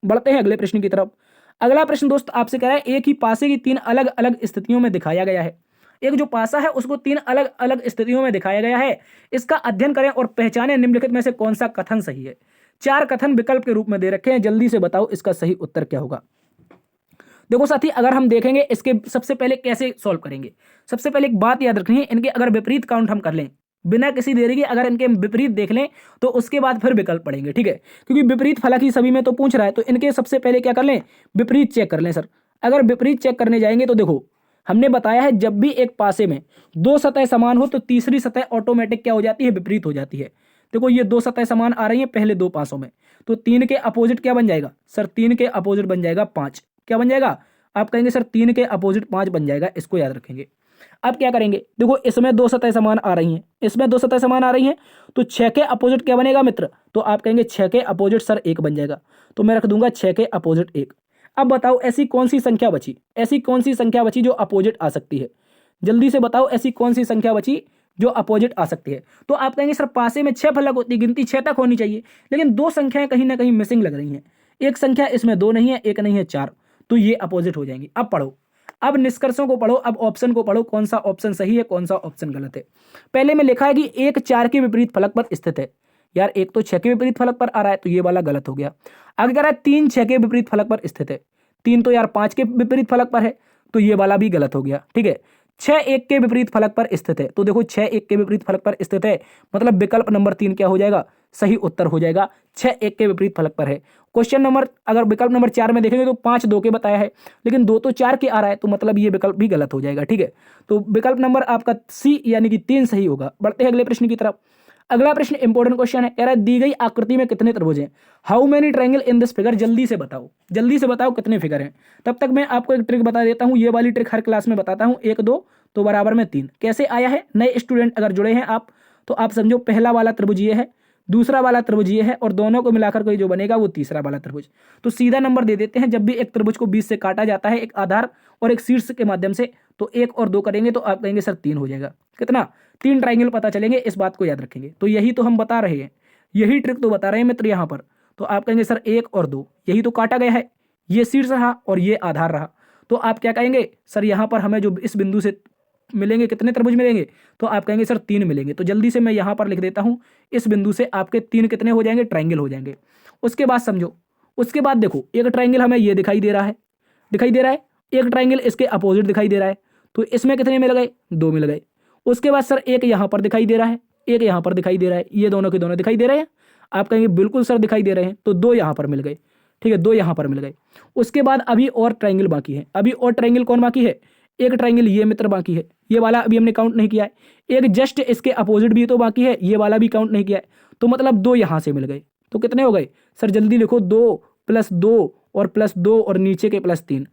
बढ़ते हैं अगले प्रश्न की तरफ। अगला प्रश्न दोस्त आपसे कह रहा है एक ही पासे की 3 अलग अलग स्थितियों में दिखाया गया है। एक जो पासा है उसको 3 अलग अलग स्थितियों में दिखाया गया है। इसका अध्ययन करें और पहचानें निम्नलिखित में से कौन सा कथन सही है। 4 कथन विकल्प के रूप में दे रखे हैं, जल्दी से बताओ इसका सही उत्तर क्या होगा। देखो साथी, अगर हम देखेंगे इसके सबसे पहले कैसे सॉल्व करेंगे। सबसे पहले एक बात याद रखनी है, इनके अगर विपरीत काउंट हम कर लें बिना किसी देरी के, अगर इनके विपरीत देख लें तो उसके बाद फिर विकल्प पढ़ेंगे, ठीक है, क्योंकि विपरीत फलक ही सभी में तो पूछ रहा है, तो इनके सबसे पहले क्या कर लें? विपरीत चेक कर लें। सर अगर विपरीत चेक करने जाएंगे तो देखो हमने बताया है जब भी एक पासे में 2 सतह समान हो तो तीसरी सतह ऑटोमेटिक क्या हो जाती है? विपरीत हो जाती है। देखो ये 2 सतह समान आ रही है पहले 2 पासों में, तो 3 के अपोजिट क्या बन जाएगा? सर 3 के अपोजिट बन जाएगा 5। क्या बन जाएगा? आप कहेंगे सर 3 के अपोजिट 5 बन जाएगा, इसको याद रखेंगे। अब क्या करेंगे? देखो इसमें 2 सतह समान आ रही हैं, इसमें 2 सतह समान आ रही हैं, तो 6 के अपोजिट क्या बनेगा मित्र? तो आप कहेंगे 6 के अपोजिट सर 1 बन जाएगा, तो मैं रख दूंगा 6 के अपोजिट 1। अब बताओ ऐसी कौन सी संख्या बची, ऐसी कौन सी संख्या बची जो अपोजिट आ सकती है? जल्दी से बताओ ऐसी कौन सी संख्या बची जो अपोजिट आ सकती है। तो आप कहेंगे सर पासे में 6 फलक होती, गिनती 6 तक होनी चाहिए, लेकिन 2 संख्याएं कहीं ना कहीं मिसिंग लग रही हैं। एक संख्या इसमें 2 नहीं है, 1 नहीं है, 4, तो ये अपोजिट हो जाएंगी। अब पढ़ो, अब निष्कर्षों को पढ़ो, अब ऑप्शन को पढ़ो, कौन सा ऑप्शन सही है कौन सा ऑप्शन गलत है। पहले में लिखा है कि एक 4 के विपरीत फलक पर स्थित है। यार एक तो 6 के विपरीत फलक पर आ रहा है, तो ये वाला गलत हो गया। आगे कह रहा है 3 6 के विपरीत फलक पर स्थित है। 3 तो यार 5 के विपरीत फलक पर है, तो ये वाला भी गलत हो गया, ठीक है। 6 1 के विपरीत फलक पर स्थित है, तो देखो 6 1 के विपरीत फलक पर स्थित है, मतलब विकल्प नंबर 3 क्या हो जाएगा? सही उत्तर हो जाएगा। 6 1 के विपरीत फलक पर है। क्वेश्चन नंबर अगर विकल्प नंबर 4 में देखेंगे तो 5 2 के बताया है, लेकिन 2 तो 4 के आ रहा है, तो मतलब ये विकल्प भी गलत हो जाएगा, ठीक है। तो विकल्प नंबर आपका सी यानी कि 3 सही होगा। बढ़ते हैं अगले प्रश्न की तरफ। अगला प्रश्न इंपॉर्टेंट क्वेश्चन है, कह रहा है दी गई आकृति में कितने त्रिभुज हैं? How many triangle in this figure? जल्दी से बताओ, जल्दी से बताओ कितने फिगर हैं। तब तक मैं आपको एक ट्रिक बता देता हूं, ये वाली ट्रिक हर क्लास में बताता हूं। 1 2 तो बराबर में 3 कैसे आया है? नए स्टूडेंट अगर जुड़े हैं आप तो आप समझो पहला वाला त्रिभुज ये है, दूसरा वाला त्रिभुज ये है, और दोनों को मिलाकर कोई जो बनेगा वो तीसरा वाला त्रिभुज। तो सीधा नंबर दे देते हैं, जब भी एक त्रिभुज को 20 से काटा जाता है एक आधार और एक शीर्ष के माध्यम से, तो 1 और 2 करेंगे तो आप कहेंगे सर 3 हो जाएगा। कितना? 3 ट्रायंगल पता चलेंगे, इस बात को याद रखेंगे। तो यही तो हम बता रहे हैं, यही ट्रिक तो बता रहे हैं मित्र यहाँ पर। तो आप कहेंगे सर 1 और 2 यही तो काटा गया है, ये शीर्ष रहा और ये आधार रहा, तो आप क्या कहेंगे? सर यहाँ पर हमें जो इस बिंदु से मिलेंगे कितने त्रिभुज मिलेंगे? तो आप कहेंगे सर 3 मिलेंगे। तो जल्दी से मैं यहाँ पर लिख देता हूँ, इस बिंदु से आपके 3 कितने हो जाएंगे? ट्रायंगल हो जाएंगे। उसके बाद समझो, उसके बाद देखो एक ट्रायंगल हमें ये दिखाई दे रहा है, दिखाई दे रहा है, एक ट्रायंगल इसके अपोजिट दिखाई दे रहा है, तो इसमें कितने मिल गए? 2 मिल गए। उसके बाद सर एक यहाँ पर दिखाई दे रहा है, एक यहाँ पर दिखाई दे रहा है, ये दोनों के दोनों दिखाई दे रहे हैं। आप कहेंगे बिल्कुल सर दिखाई दे रहे हैं, तो 2 यहाँ पर मिल गए, ठीक है, 2 यहाँ पर मिल गए। उसके बाद अभी और ट्रायंगल बाकी है, अभी और ट्रायंगल कौन बाकी है? एक ट्रायंगल ये मित्र बाकी है, ये वाला अभी हमने काउंट नहीं किया है। एक जस्ट इसके अपोजिट भी तो बाकी है, ये वाला भी काउंट नहीं किया है, तो मतलब 2 यहाँ से मिल गए। तो कितने हो गए? सर जल्दी लिखो, 2 + 2 और +2 और नीचे के +3,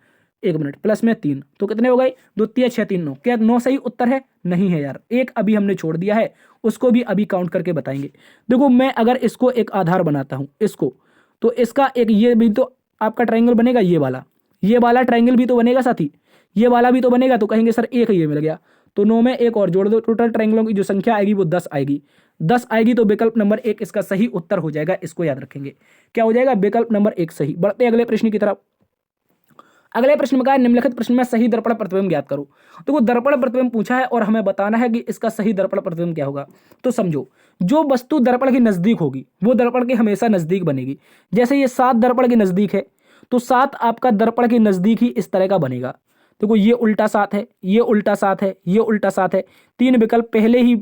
1 मिनट, प्लस में 3, तो कितने हो गए? 2 3 6 3 9। क्या 9 सही उत्तर है? नहीं है यार, एक अभी हमने छोड़ दिया है, उसको भी अभी काउंट करके बताएंगे। देखो मैं अगर इसको एक आधार बनाता हूँ इसको, तो इसका एक ये भी तो आपका ट्रायंगल बनेगा, ये वाला ट्रायंगल भी तो बनेगा साथी, ये वाला भी तो बनेगा, तो कहेंगे सर एक ये मिल गया, तो 9 में एक और जोड़ दो, टोटल ट्रायंगलों की जो संख्या आएगी वो 10 आएगी। 10 आएगी तो विकल्प नंबर 1 इसका सही उत्तर हो जाएगा, इसको याद रखेंगे। क्या हो जाएगा? विकल्प नंबर 1 सही। बढ़ते अगले प्रश्न की तरफ। अगले प्रश्न में कहा निम्नलिखित प्रश्न में सही दर्पण प्रतिबिंब ज्ञात करो। तो वो दर्पण प्रतिबिंब पूछा है और हमें बताना है कि इसका सही दर्पण प्रतिबिंब क्या होगा। तो समझो, जो वस्तु दर्पण के नजदीक होगी वो दर्पण के हमेशा नजदीक बनेगी। जैसे ये 7 दर्पण के नजदीक है, तो 7 आपका दर्पण के नजदीक ही इस तरह का बनेगा। देखो ये उल्टा 7 है, ये उल्टा 7 है, ये उल्टा 7 है, 3 विकल्प पहले ही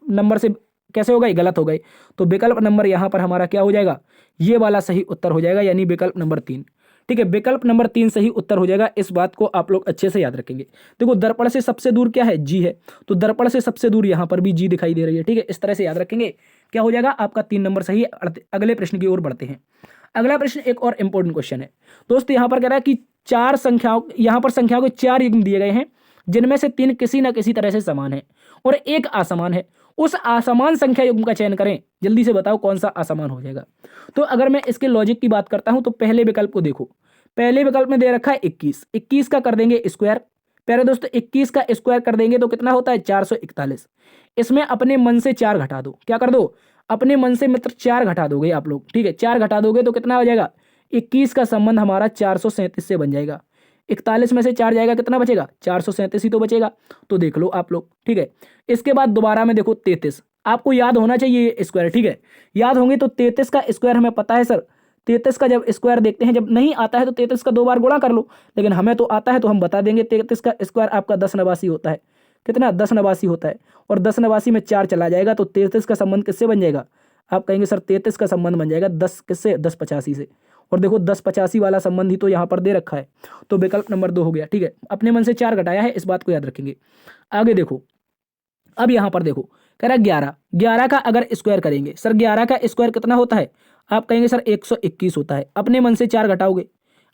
नंबर से कैसे हो गए, गलत हो गए। तो विकल्प नंबर यहाँ पर हमारा क्या हो जाएगा, ये वाला सही उत्तर हो जाएगा, यानी विकल्प नंबर 3। ठीक है, विकल्प नंबर 3 सही उत्तर हो जाएगा। इस बात को आप लोग अच्छे से याद रखेंगे। देखो दर्पण से सबसे दूर क्या है, जी है, तो दर्पण से सबसे दूर यहाँ पर भी जी दिखाई दे रही है। ठीक है, इस तरह से याद रखेंगे, क्या हो जाएगा आपका 3 नंबर सही है। अगले प्रश्न की ओर बढ़ते हैं। अगला प्रश्न एक और इंपॉर्टेंट क्वेश्चन है दोस्तों। यहाँ पर कह रहा है कि चार संख्याओं, यहाँ पर संख्याओं के 4 युग्म दिए गए हैं, जिनमें से 3 किसी न किसी तरह से समान है और एक असमान है। उस असमान संख्या युग्म का चयन करें। जल्दी से बताओ कौन सा असमान हो जाएगा। तो अगर मैं इसके लॉजिक की बात करता हूं तो पहले विकल्प को देखो। पहले विकल्प में दे रखा है 21, 21 का कर देंगे स्क्वायर। प्यारे दोस्तों 21 का स्क्वायर कर देंगे तो कितना होता है, 441। इसमें अपने मन से 4 घटा दो। क्या कर दो, अपने मन से मित्र 4 घटा दोगे आप लोग। ठीक है, 4 घटा दोगे तो कितना हो जाएगा, 21 का संबंध हमारा 437 से बन जाएगा। 41 में से 4 जाएगा, कितना बचेगा, 437 ही तो बचेगा। तो देख लो आप लोग। ठीक है, इसके बाद दोबारा में देखो 33, आपको याद होना चाहिए ये स्क्वायर। ठीक है, याद होंगे तो 33 का स्क्वायर हमें पता है सर। 33 का जब स्क्वायर देखते हैं, जब नहीं आता है तो 33 का 2 बार गुणा कर लो, लेकिन हमें तो आता है तो हम बता देंगे। 33 का स्क्वायर आपका 10 नवासी होता है। कितना, 10 नवासी होता है। और 10 नवासी में 4 चला जाएगा तो 33 का संबंध किससे बन जाएगा, आप कहेंगे सर 33 का संबंध बन जाएगा 10 किससे, 1085 से। और देखो 1085 वाला संबंध ही तो यहाँ पर दे रखा है। तो विकल्प नंबर 2 हो गया। ठीक है, अपने मन से 4 घटाया है, इस बात को याद रखेंगे। आगे देखो, अब यहाँ पर देखो कह रहा है 11, 11 का अगर स्क्वायर करेंगे सर, 11 का स्क्वायर कितना होता है, आप कहेंगे सर 121 होता है। अपने मन से 4 घटाओगे,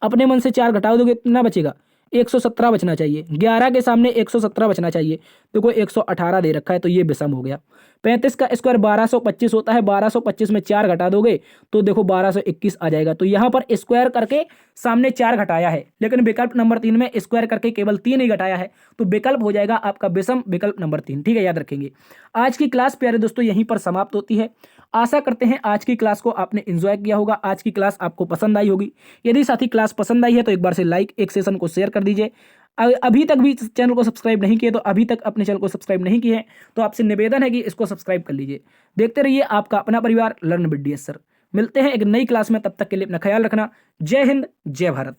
अपने मन से 4 घटाओ दोगे कितना बचेगा, 117 बचना चाहिए। 11 के सामने 117 बचना चाहिए। देखो 118 दे रखा है तो ये विषम हो गया। 35 का स्क्वायर 1225 होता है। 1225 में 4 घटा दोगे तो देखो 1221 आ जाएगा। तो यहाँ पर स्क्वायर करके सामने 4 घटाया है, लेकिन विकल्प नंबर 3 में स्क्वायर करके केवल 3 ही घटाया है। तो विकल्प हो जाएगा आपका विषम, विकल्प नंबर 3। ठीक है, याद रखेंगे। आज की क्लास प्यारे दोस्तों यहीं पर समाप्त होती है। आशा करते हैं आज की क्लास को आपने एंजॉय किया होगा, आज की क्लास आपको पसंद आई होगी। यदि साथी क्लास पसंद आई है तो एक बार से लाइक, एक सेशन को शेयर कर दीजिए। अभी तक भी चैनल को सब्सक्राइब नहीं किए तो अभी तक अपने चैनल को सब्सक्राइब नहीं किए हैं तो आपसे निवेदन है कि इसको सब्सक्राइब कर लीजिए। देखते रहिए आपका अपना परिवार लर्न विद DS सर। मिलते हैं एक नई क्लास में, तब तक के लिए अपना ख्याल रखना। जय हिंद, जय भारत।